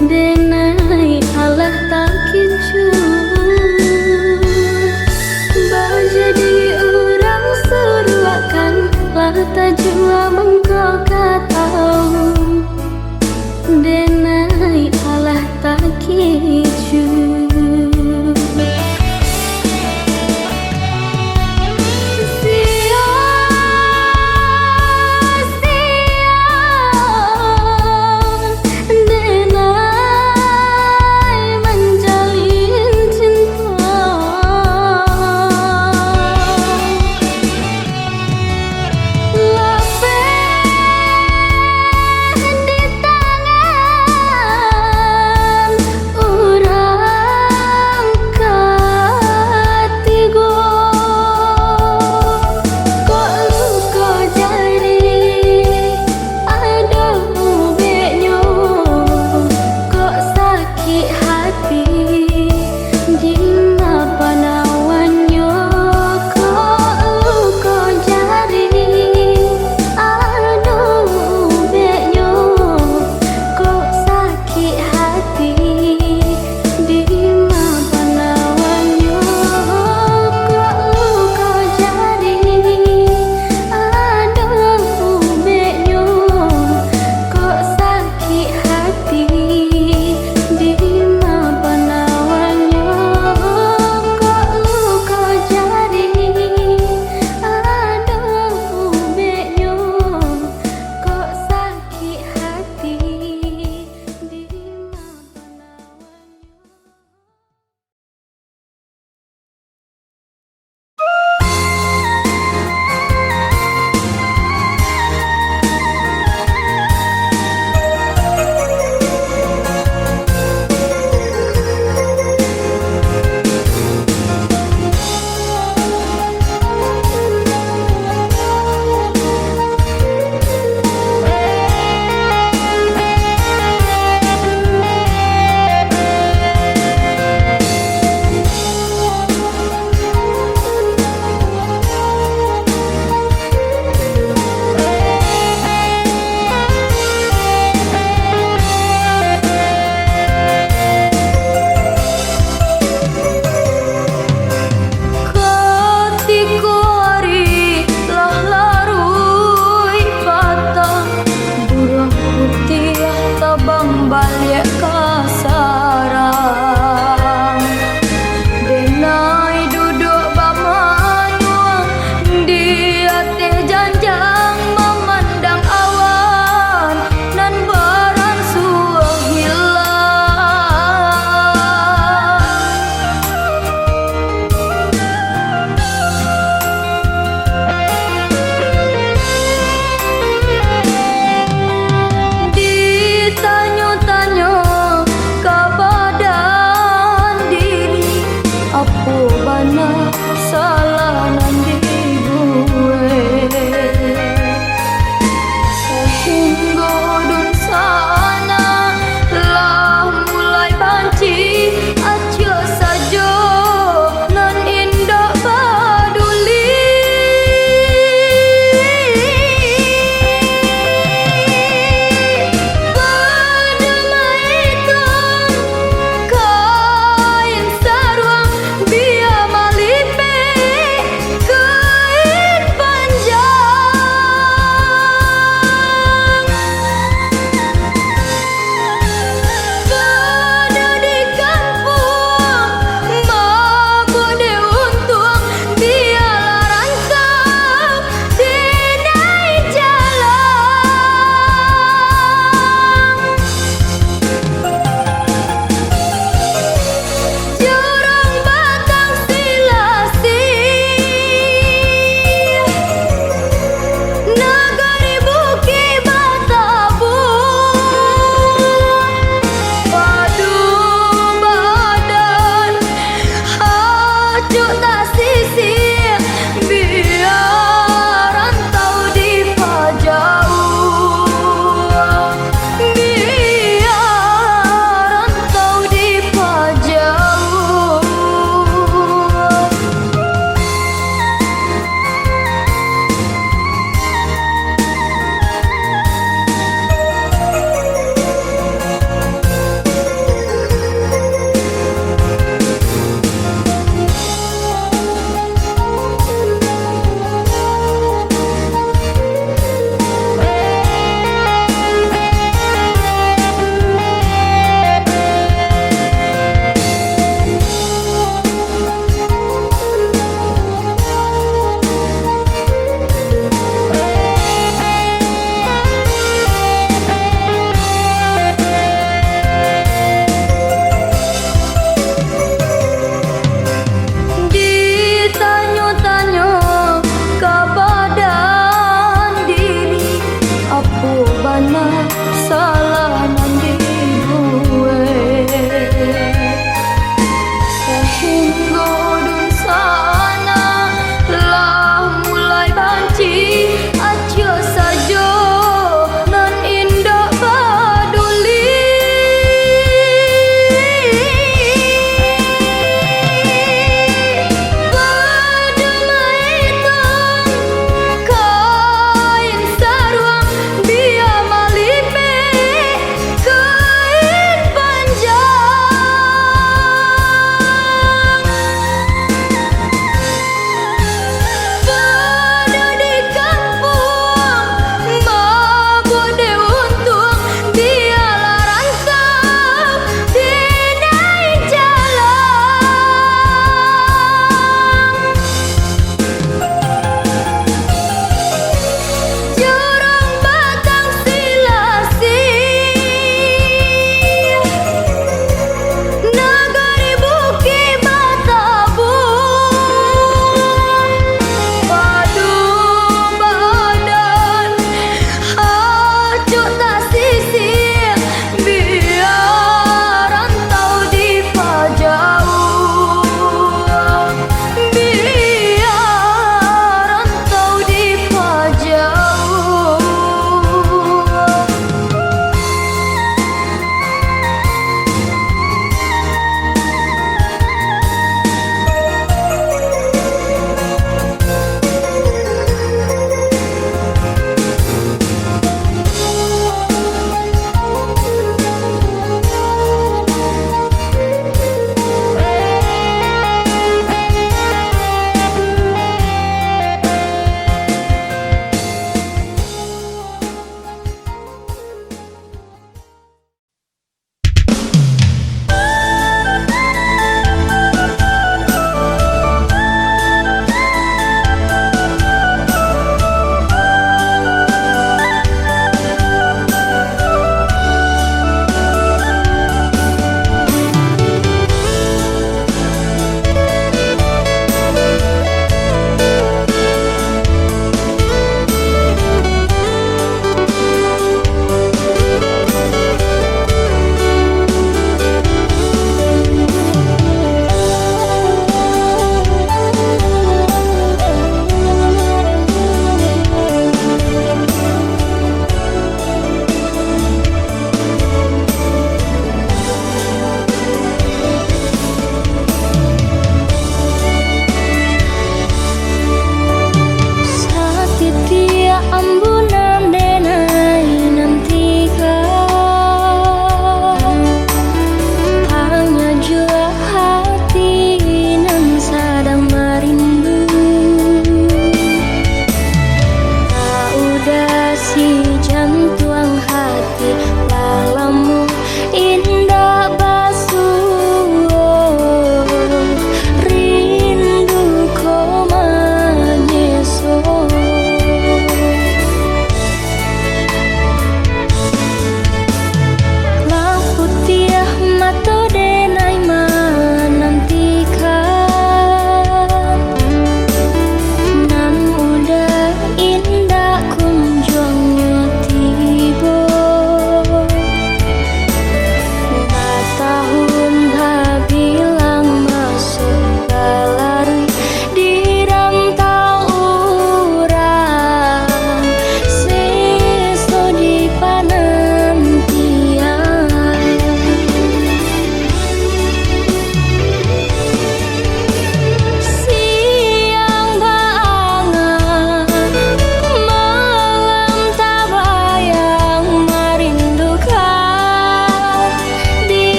Denai Allah tak kincu, bang jadi urang suruakan, lata jua mengko katau. Denai Allah tak kincu.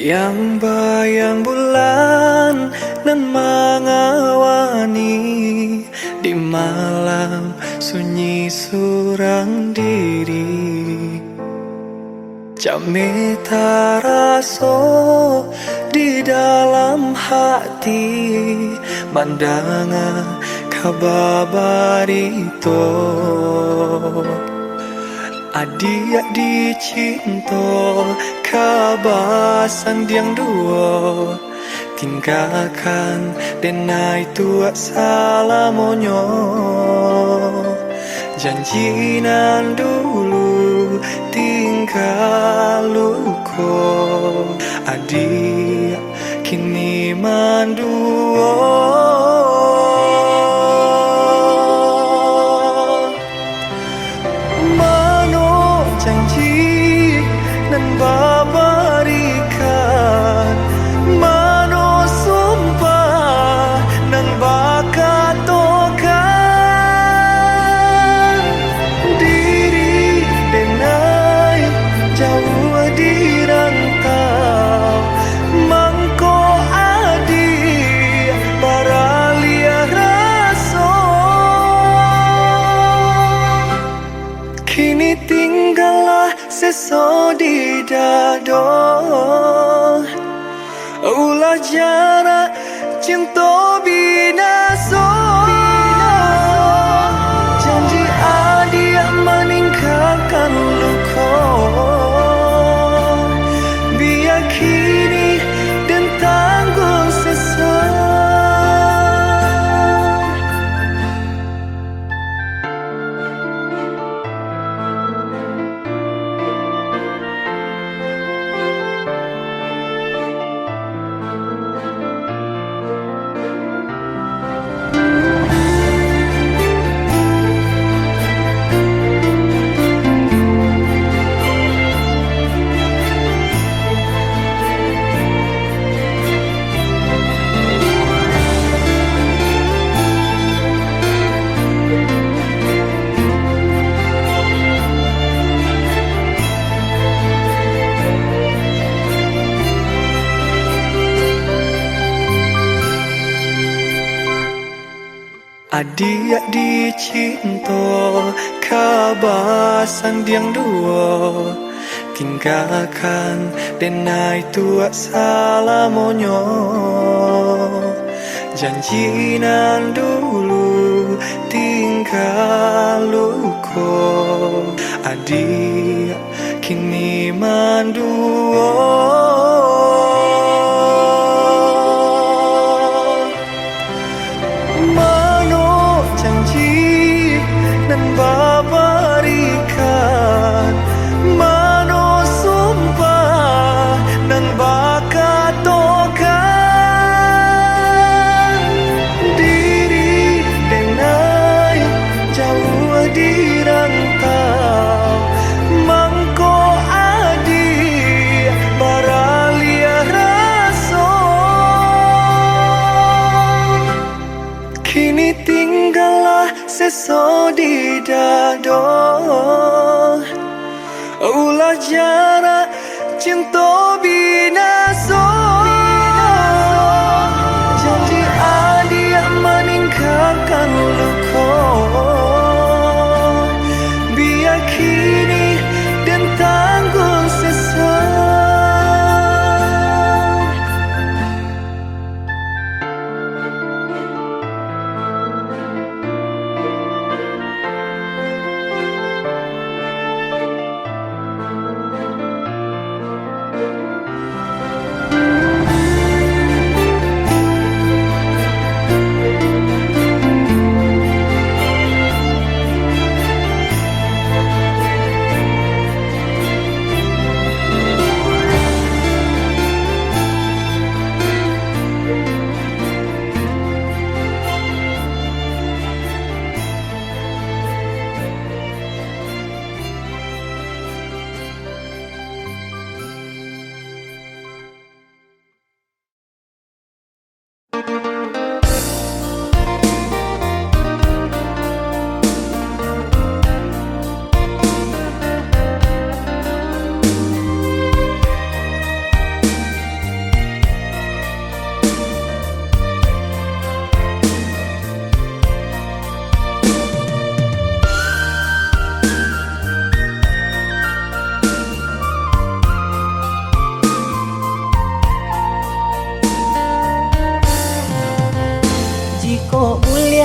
Bayang-bayang bulan nan mengawani di malam sunyi surang diri. Jame taraso di dalam hati mandanga kababarito. Adik dicinta kabasan diang dua tinggalkan denai tua salamonyo. Janjinan dulu tinggal luko adik kini manduo. Janji nan babarikan mano sumpah nan bakatokan diri denai jauh di rantau mangko adi baralia raso kini tinggallah seso di dado. Ulah jarak cinta binaso. Janji adik meninggalkan luka. Biar kini dan tanggung sesat. Adik dicinta kabasan diang dua tinggalkan denai tua salamonyo. Janjinan dulu tinggal luko adik kini manduo. Dan babarikan mano sumpah dan bakatokan diri denai jauh di rantau mangko adi baralia raso kini tinggallah seso di dado. Ulah jarak cinta binaso. Janji adik meninggalkan luka. Biar kini dan tanggung sesat.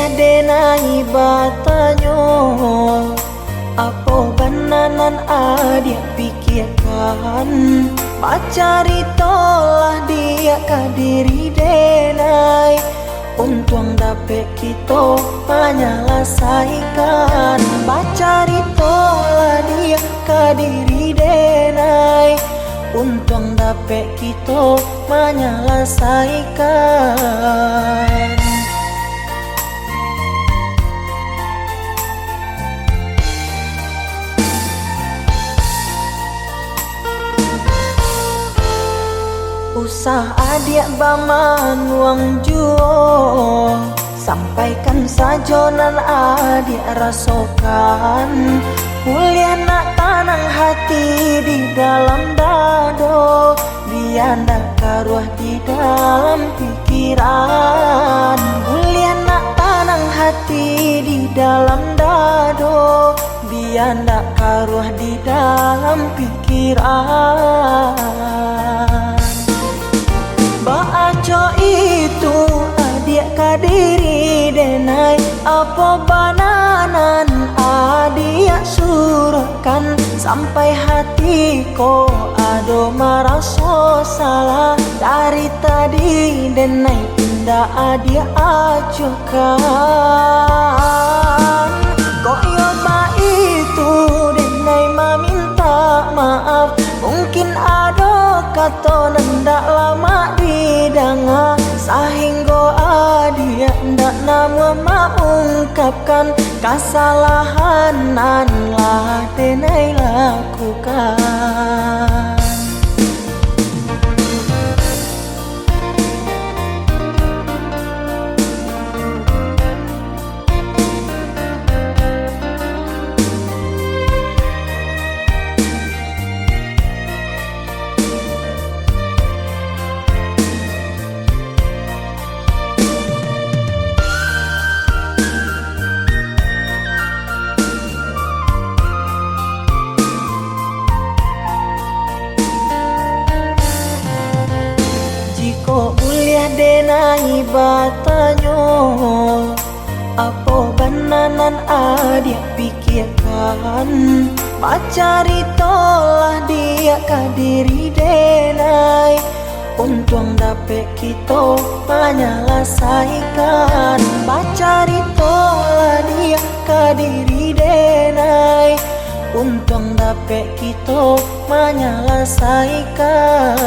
kuliah denai batanyo, apo bananan adia pikirkan, bacari tolah dia kadiri denai, untung dapet kita menyelesaikan, bacari tolah dia kadiri denai, untung dapet kita menyelesaikan. Usah adik baman uang juo, sampaikan sajonan adik rasokan, kuliah nak tanang hati di dalam dado, biar nak karuah di dalam pikiran, kuliah nak tanang hati di dalam dado, biar nak karuah di dalam pikiran. Baaco itu adik kadiri denai, apa bananan adik surahkan, sampai hatiku ado maraso salah, dari tadi denai indah adik acukan. Kok yoba itu denai meminta maaf, mungkin ado kata nendak lama didanga, sehingga adia ndak nama mengungkapkan kesalahan nan lah denai lakukan. Denai batanyo, apa bananan adik pikirkan, bacari tolah dia kadiri denai, untung dapet kita menyelesaikan, bacari tolah dia kadiri denai, untung dapet kita menyelesaikan.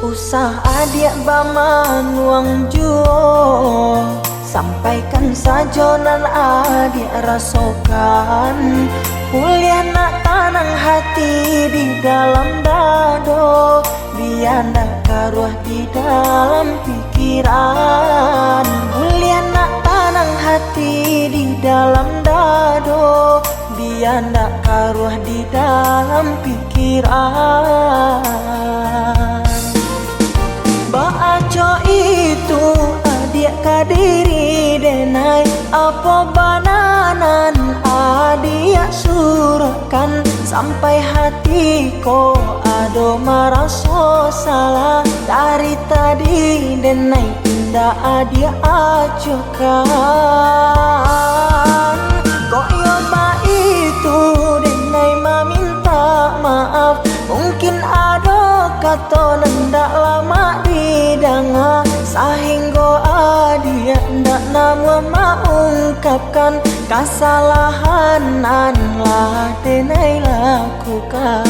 Usah adik baman uang juo, sampaikan sajonan adik rasokan, kuliah nak tanang hati di dalam dado, biar nak karuah di dalam pikiran, kuliah nak tanang hati di dalam dado, biar nak karuah di dalam pikiran. Baaco itu adik kadiri denai, apa bananan adik surahkan, sampai hatiku ado maraso salah, dari tadi denai indah adik acukan. Kok yoba itu denai meminta maaf, mungkin ado kata nendak lama didanga, sehingga adia ndak nama mengungkapkan kesalahan nan lah denai lakukan.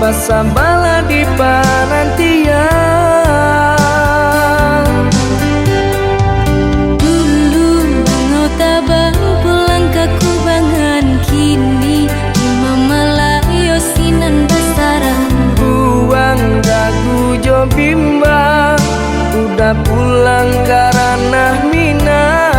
basa bala di panantian. Dulu engkau tabang pulang ke Kubangan, kini di Mamalayo sinan basaran. Buang dagu jo bimbang, udah pulang karena Minang.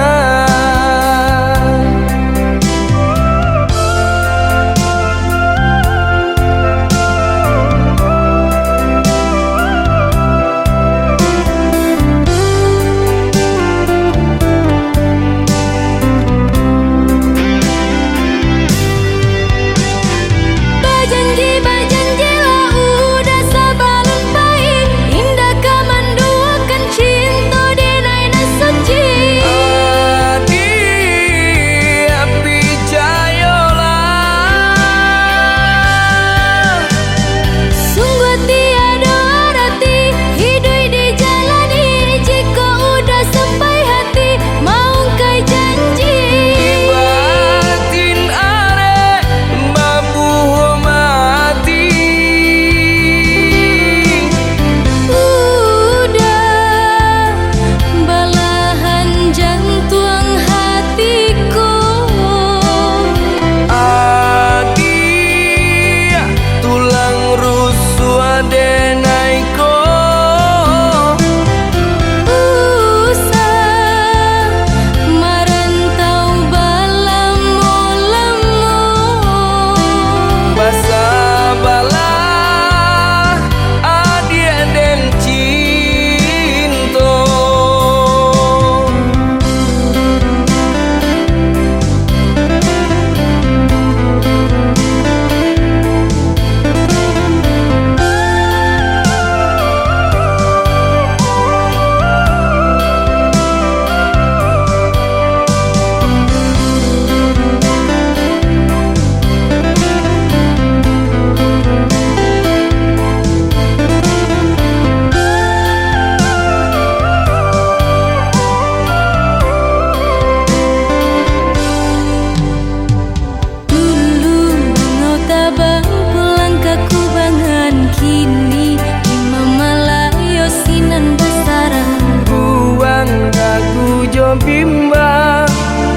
Bimbang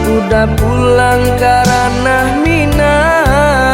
udah pulang karena Minang.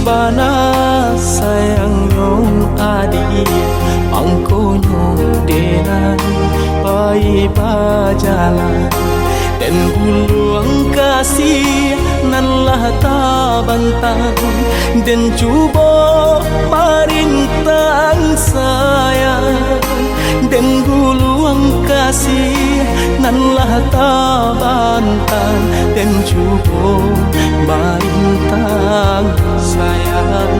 bana sayang nyong adi pangko nyong denan pai bajalan dan guluang kasih nan lah ta bantang dan cubo marintang sayang dan guluang kasih nan lah ta bantang dan cubo marintang sayang.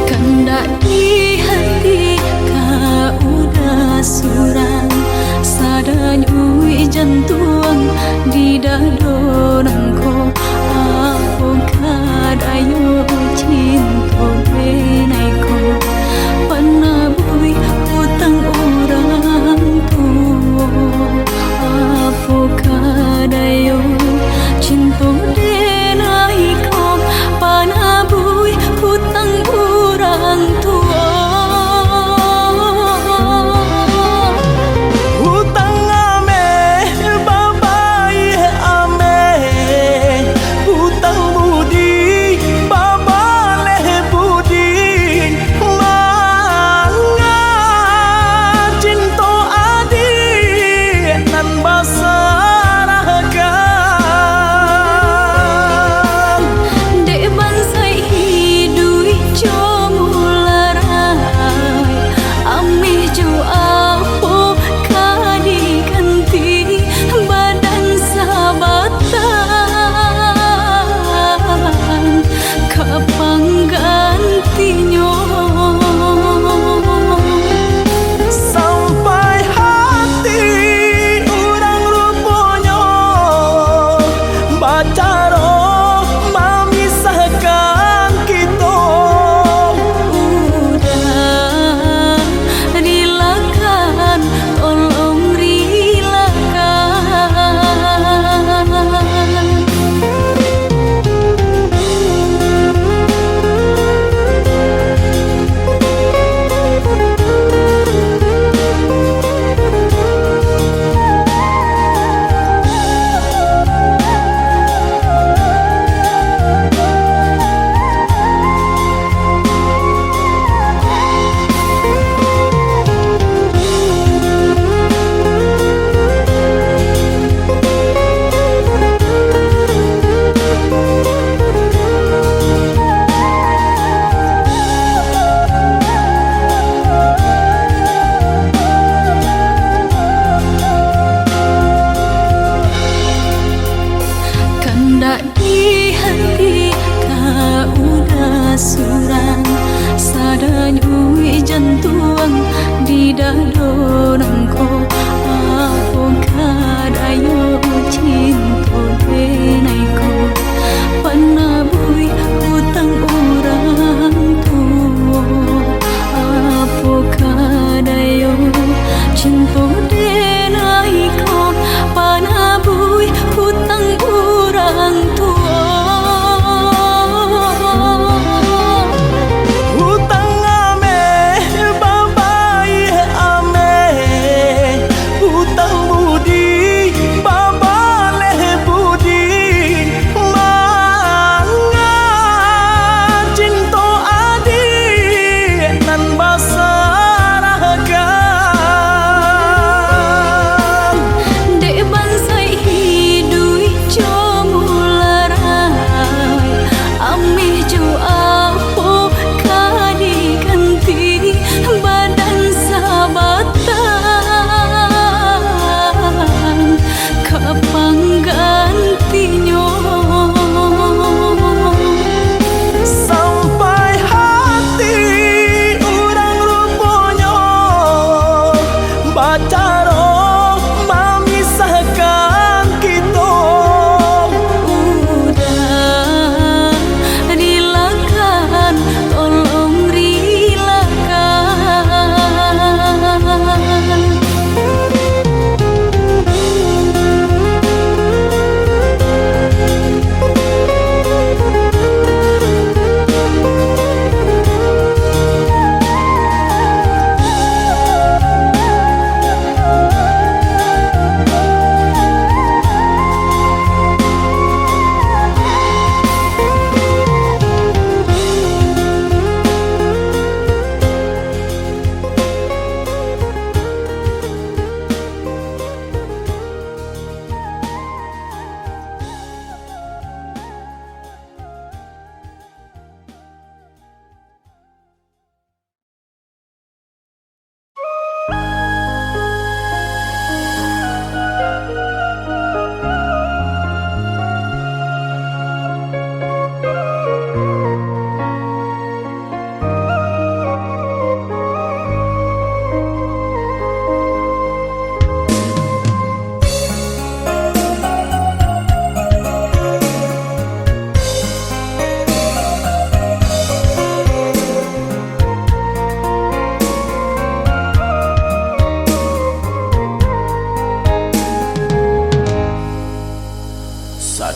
Kandak di hati kau udah surang sadanya ui jantung di dado nangko aku kadayo cinta benaiko panabui utang orang tua aku kadayo cinta benaiko panabui utang orang tua. Di hati kau udah surang sadanya ui jantung di dado nangko aku kadayo cinta benaiko panabui utang orang tua aku kadayo cinta benaiko panabui utang orang tua.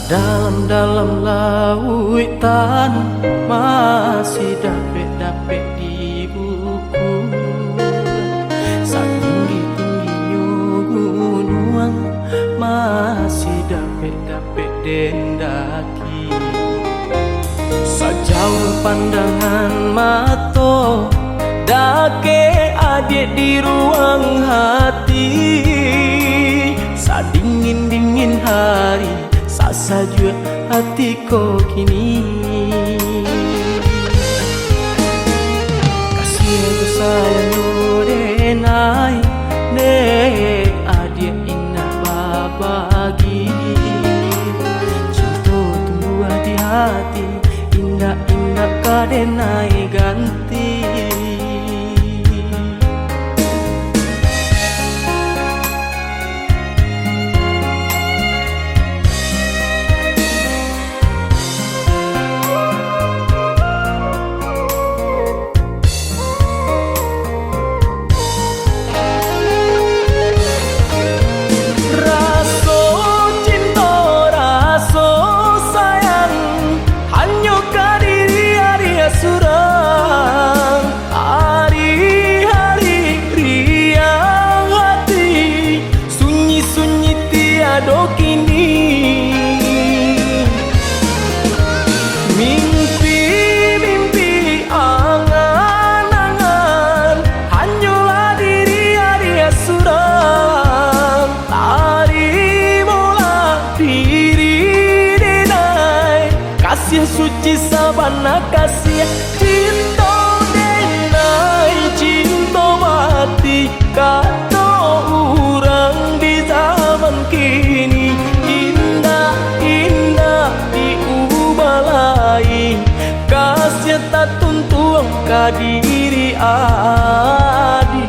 Dalam-dalam lautan masih dapet-dapet di buku. Satinggi-tingginya gunung masih dapet-dapet dendaki. Sejauh pandangan mata dake adik di ruang hati. Sadingin-dingin hari saja hatiku kini. Kasih aku sayang denai ne adik indah babagi. Cinta tumbuh di hati indah-indah kadenai ganti. Mimpi-mimpi angan-angan hanyalah diri adia suram. Tari mola diri denai kasih suci sabana kasih cinta denai cinta mati kata orang di zaman kini. Indah diubalai kasih tak tuntung ke diri adik.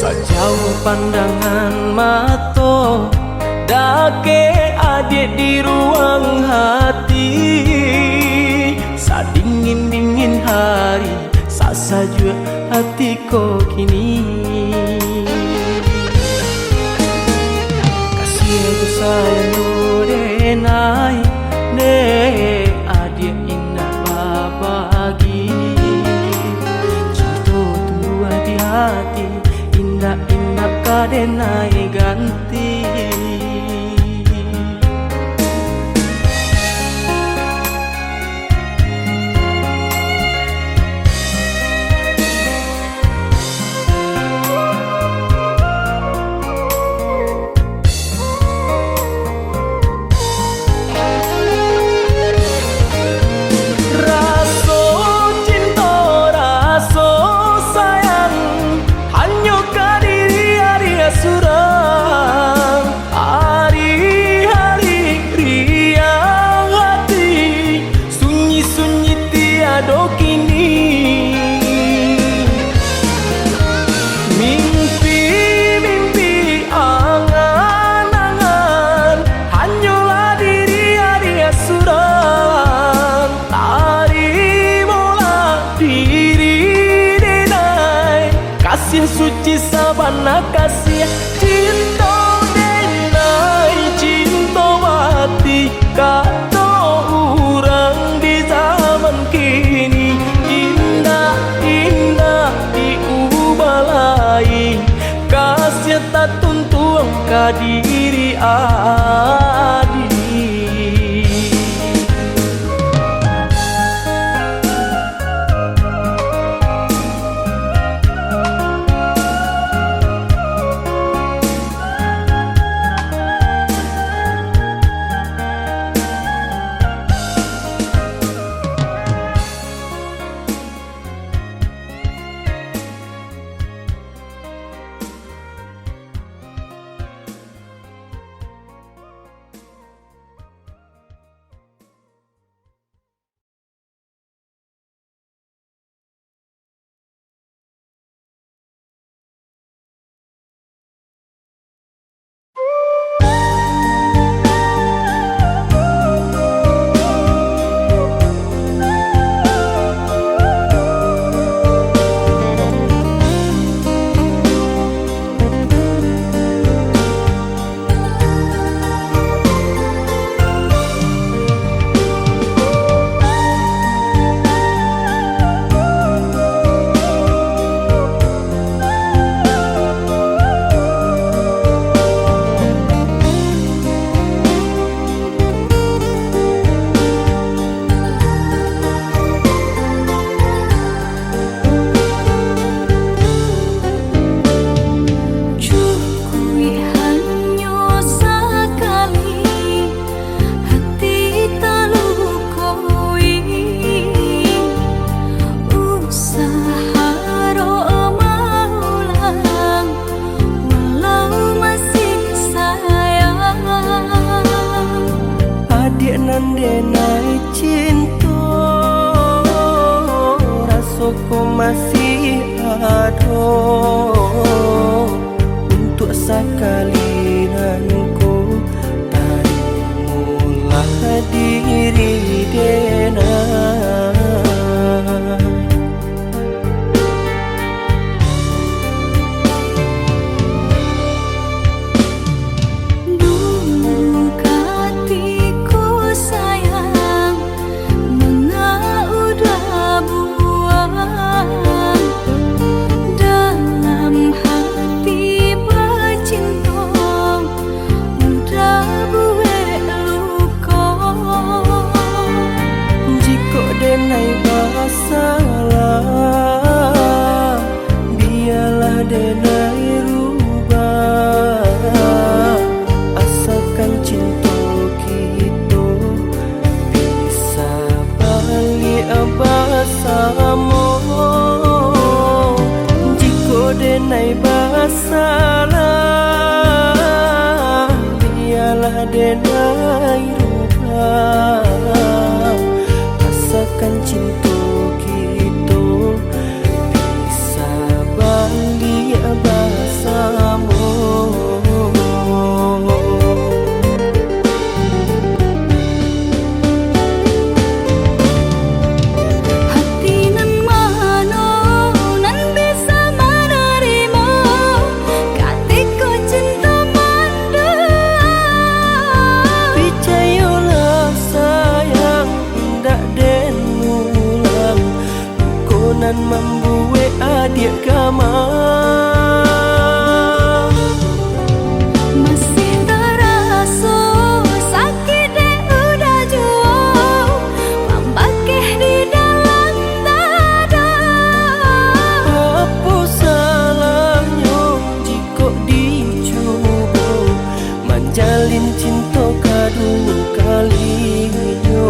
Sejauh pandangan mata dake adik di ruang hati. Sadingin-dingin hari saja hatiku kini. Kasih aku sayang denai ne adik indah babagi. Cinta tumbuh di hati indah-indah kadenai ganti. Mimpi-mimpi angan-angan hanyalah diri adia suram. Tari mola diri denai kasih suci sabana kasih cinta denai cinta mati kata orang di zaman kini. Indah diubalai kasih tak tuntung ke diri adik. soko masih ada untuk sekali nanku tarimulah diri dena. Denai rubah asalkan cinta kita bisa balik bersama. Jika denai bersalah biarlah denai rubah asalkan cinta bersama. Hati nan mana nan bisa menerima katiku cinta manda. Percayalah sayang tak den ulang konan membuat adik kamar. Jalin cinta kedua kalinya.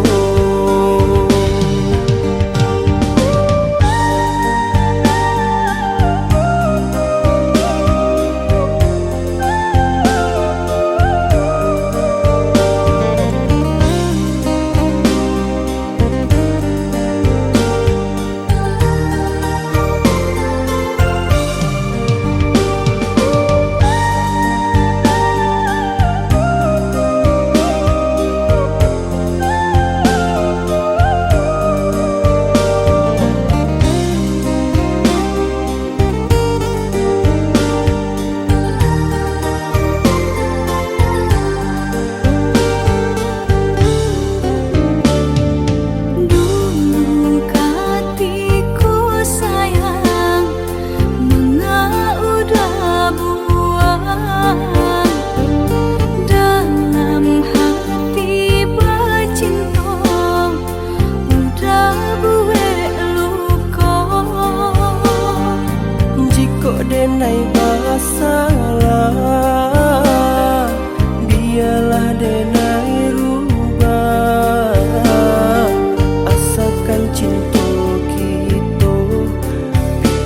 Denai bersalah biarlah denai rubah asalkan cinta kita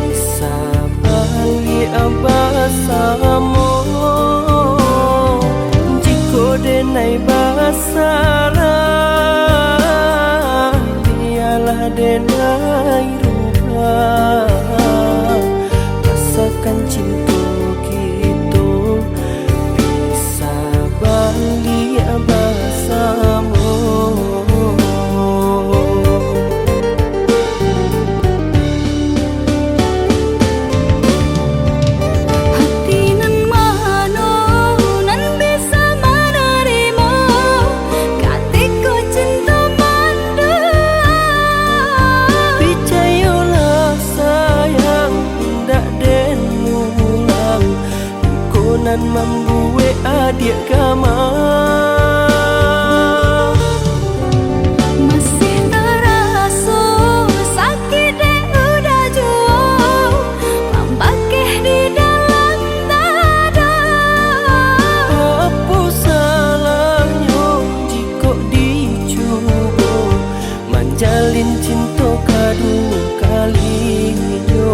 bisa balik bersama. Jika denai bersalah biarlah denai rubah asalkan cinta kita bisa balik bersama. Hati nan mana nan bisa menerima katiku cinta manda. Percayalah sayang tak den ulang konan membuat adik kamar. Masih terasa sakit dek udah jua membakeh di dalam dada. Apa salahnya jika dicoba menjalin cinta kedua kalinya.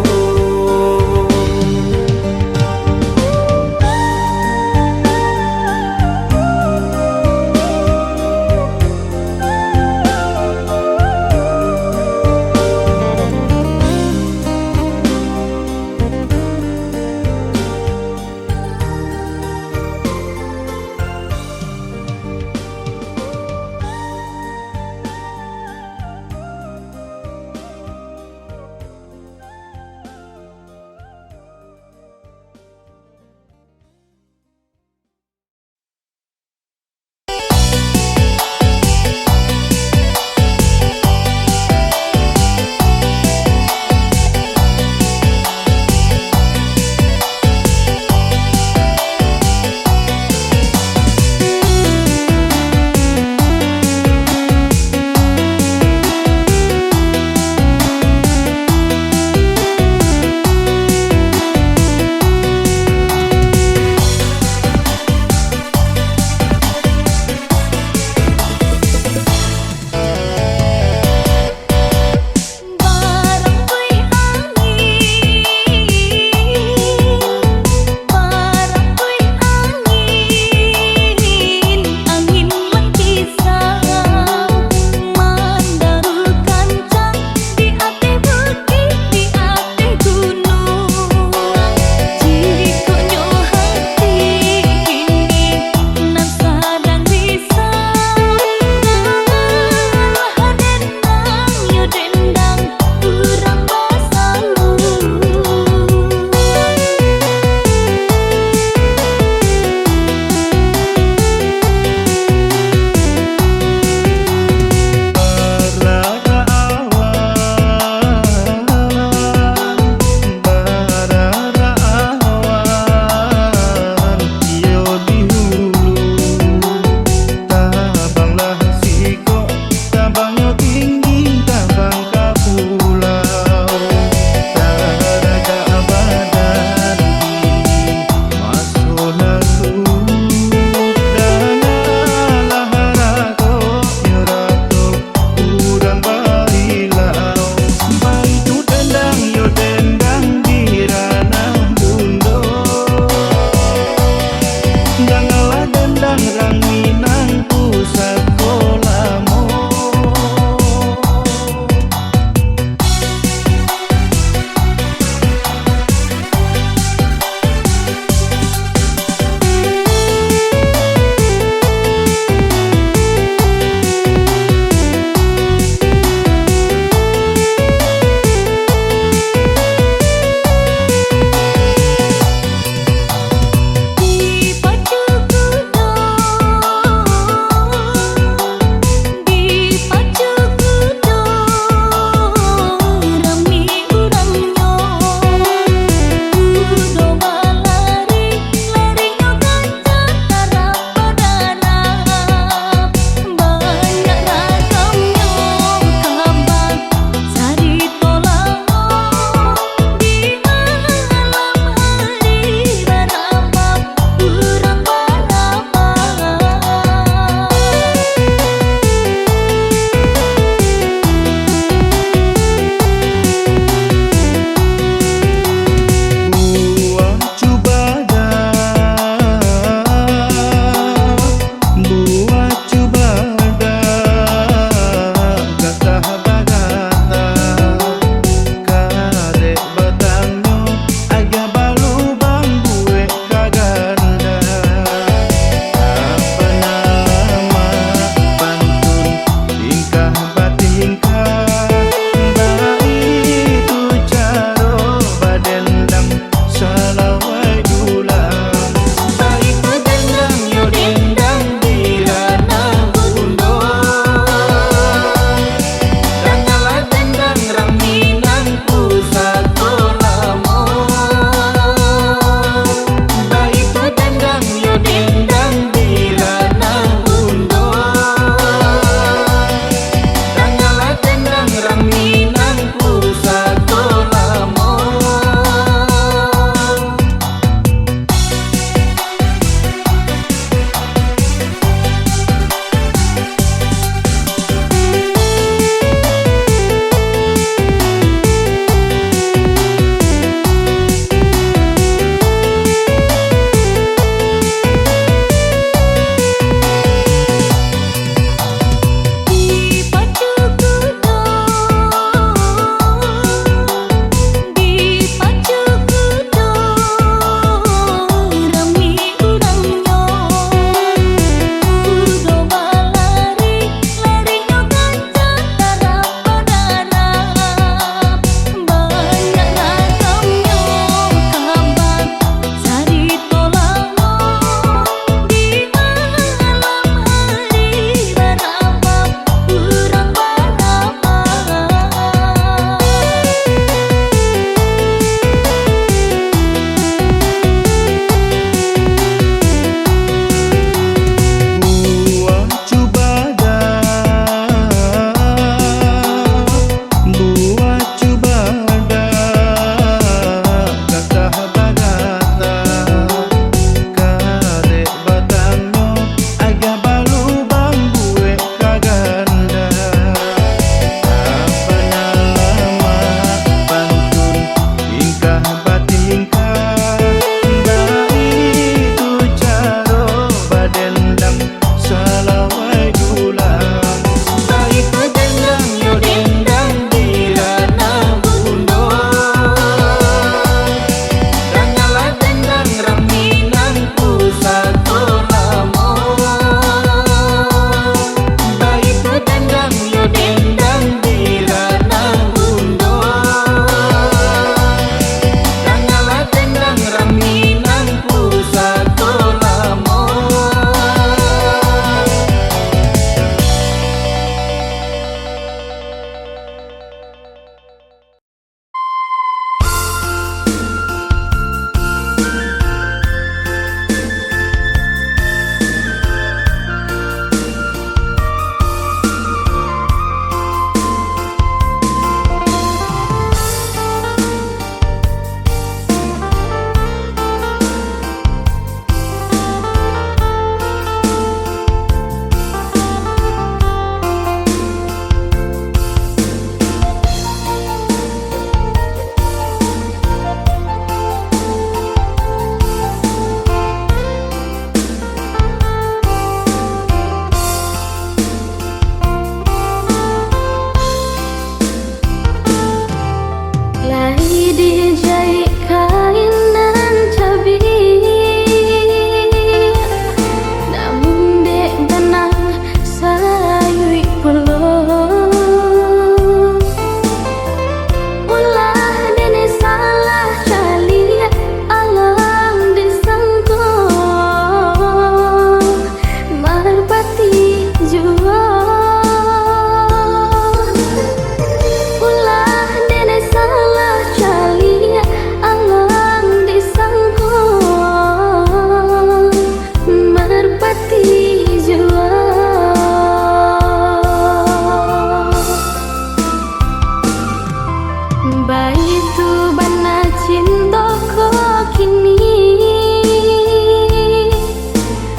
Baitu bana cinta ko kini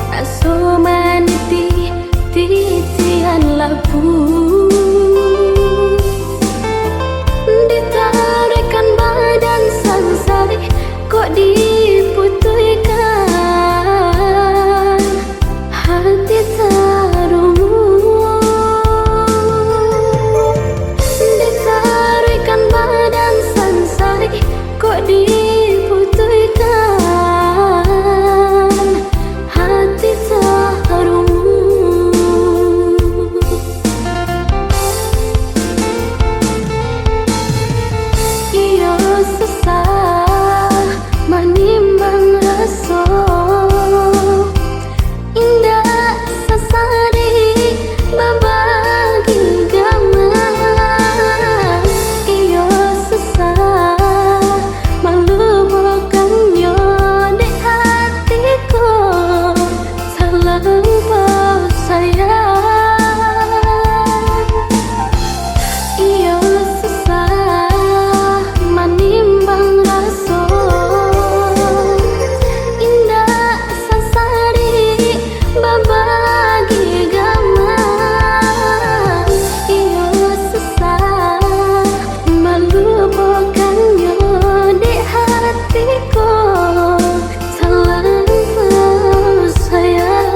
Aso maniti titian labu Ditarikan badan sangsari kok diputihkan hati tarungmu Ditarikan badan sangsari kok diputihkan hati tarungmu Iyo susah manimbang rasa indah sasari babagi gaman Iyo susah melupakan yo di hatiku terlampau sayang Iyo susah manimbang rasa indah sasari babagi gaman Iyo susah melupakan yo di hatiku terlampau sayang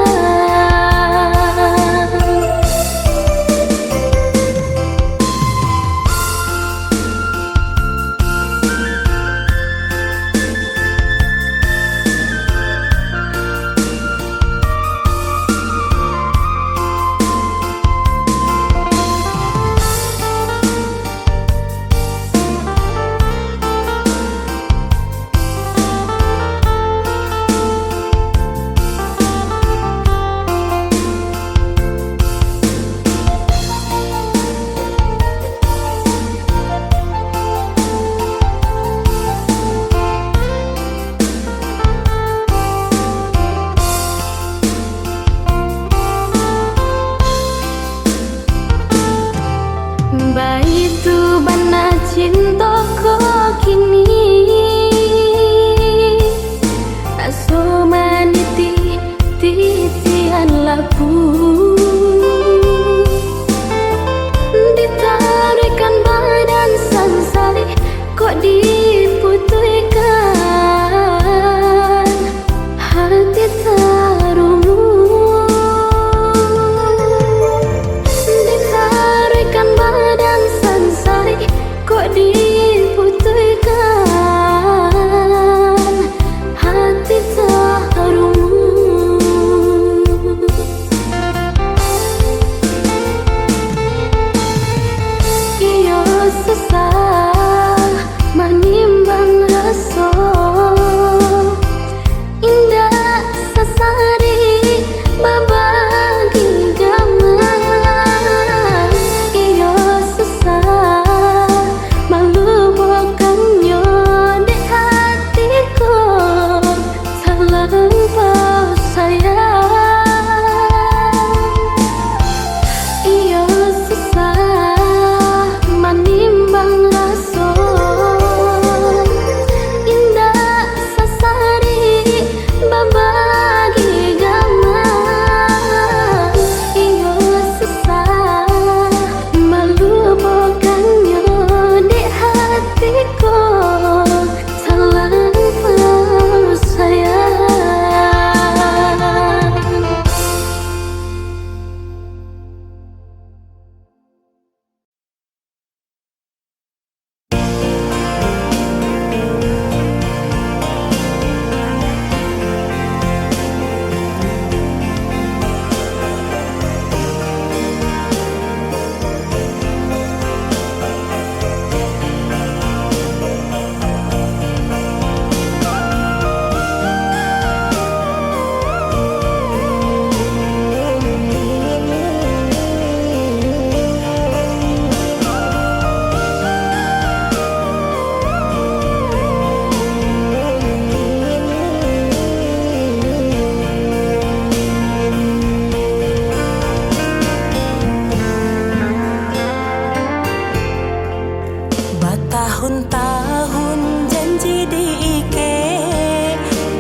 Bertahun-tahun janji diike,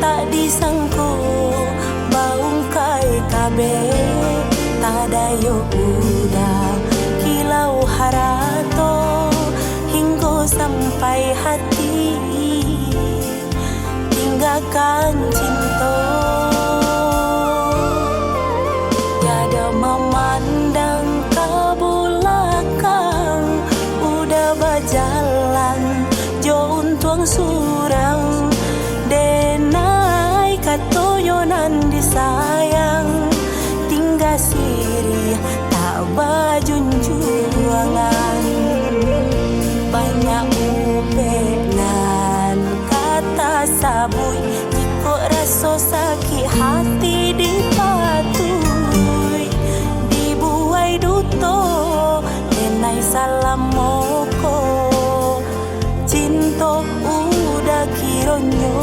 tak disangko baung kai kabe. Tadayo udah kilau harato, hingga sampai hati tinggalkan cinta. Tiada memandang ke belakang, udah berjalan jauh tuang surang. Denai katoyonan disayang, tinggal siri tak bajunjuangan. Banyak upenan kata sabui, jika rasa sakit hati dipatui. Dibuai duto denai salam moko, cinta udah kironyo.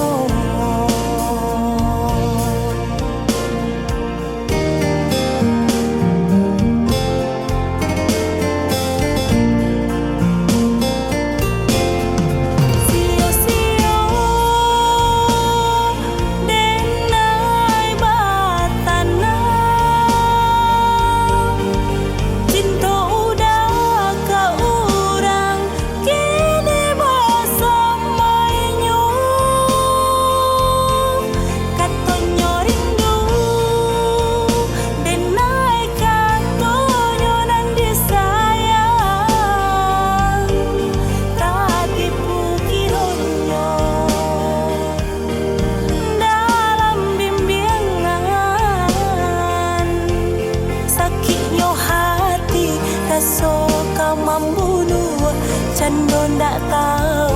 Cando ndak tahu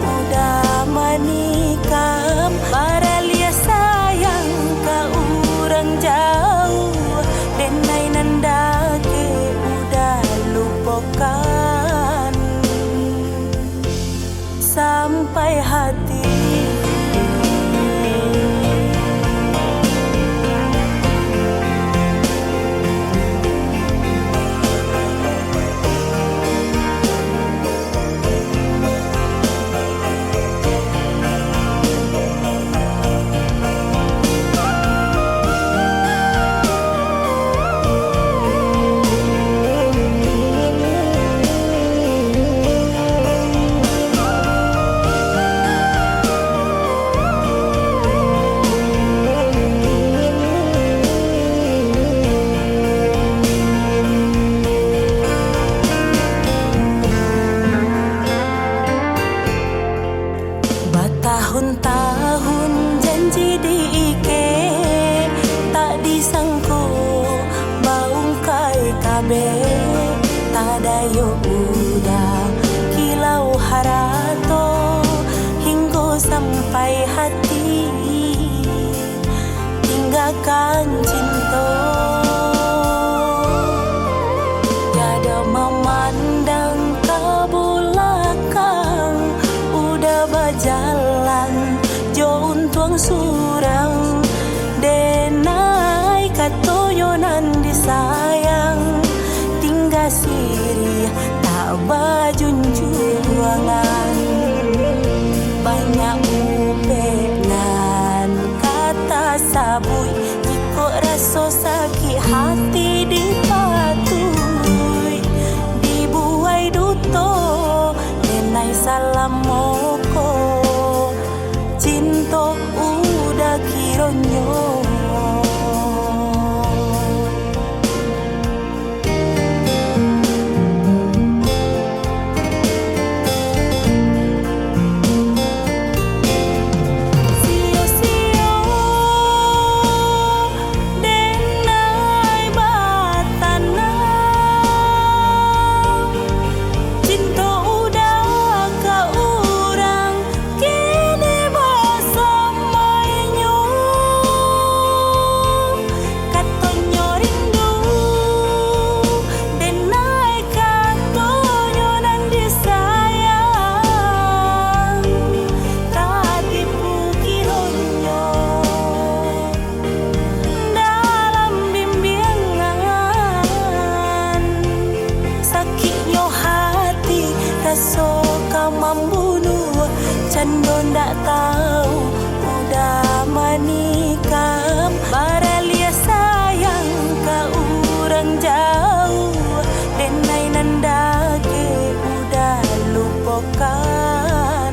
udah menikah, baralia sayang ka urang jauh. Denai nandake udah lupakan sampai hati. Bertahun-tahun janji diike, tak disangko baung kai kabe. Tadayo udah kilau harato, hingga sampai hati tinggalkan cinta. Tiada memandang ke belakang, udah berjalan jauh tuang surang. Denai katoyonan disayang, tinggal siri tak bajunjuangan. Banyak upenan kata sabui, jika rasa sakit hati dipatui. Dibuai duto denai salam moko, cinta udah kironyo. Cando ndak tahu udah menikah. Baralia sayang ka urang jauh, denai nandake udah lupakan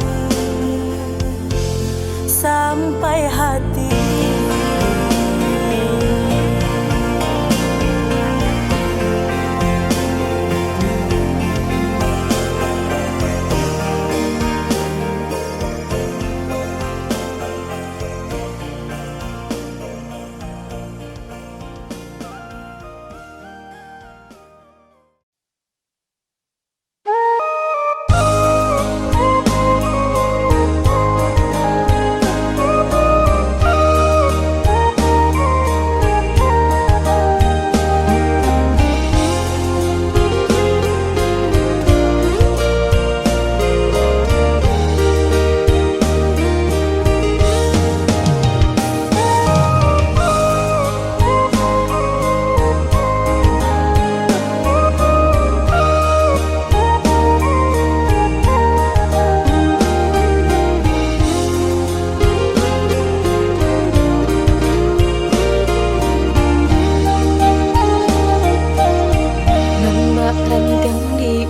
sampai hati.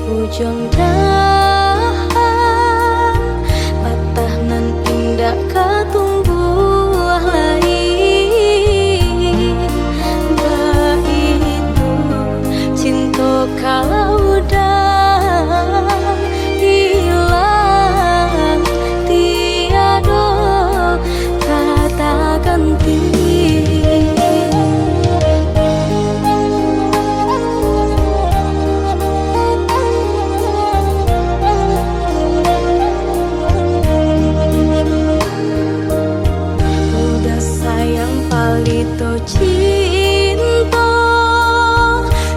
ujung dahan patah nan indah katumbuh lain baitu cinta kau dah hilang tiada kata ganti. Palito cinta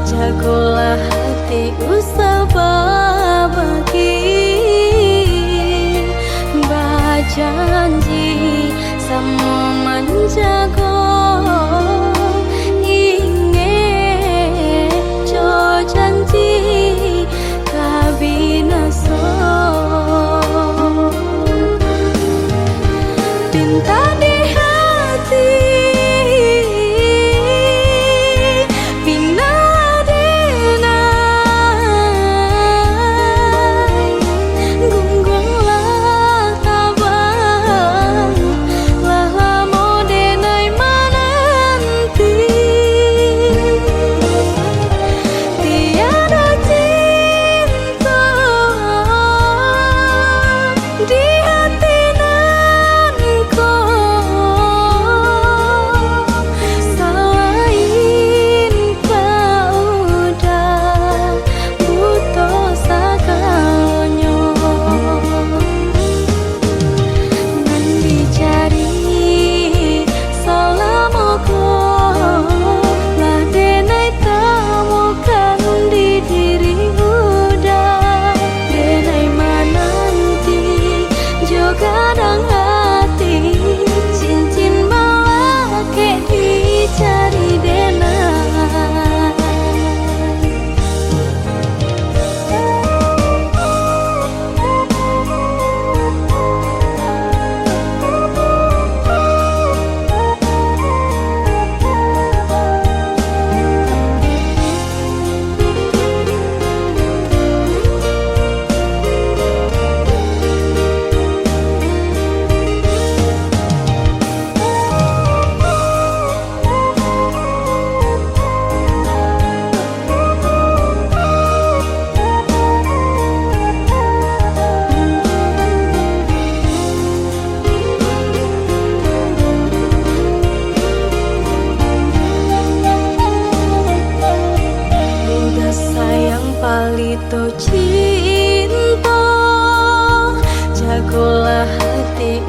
jagolah hati usah berbagi berjanji sama menjaga ingin jo janji kabinasa pinta di hati. Kadang hati cincin malah kayak dicari denai. Palito cinta jagolah hati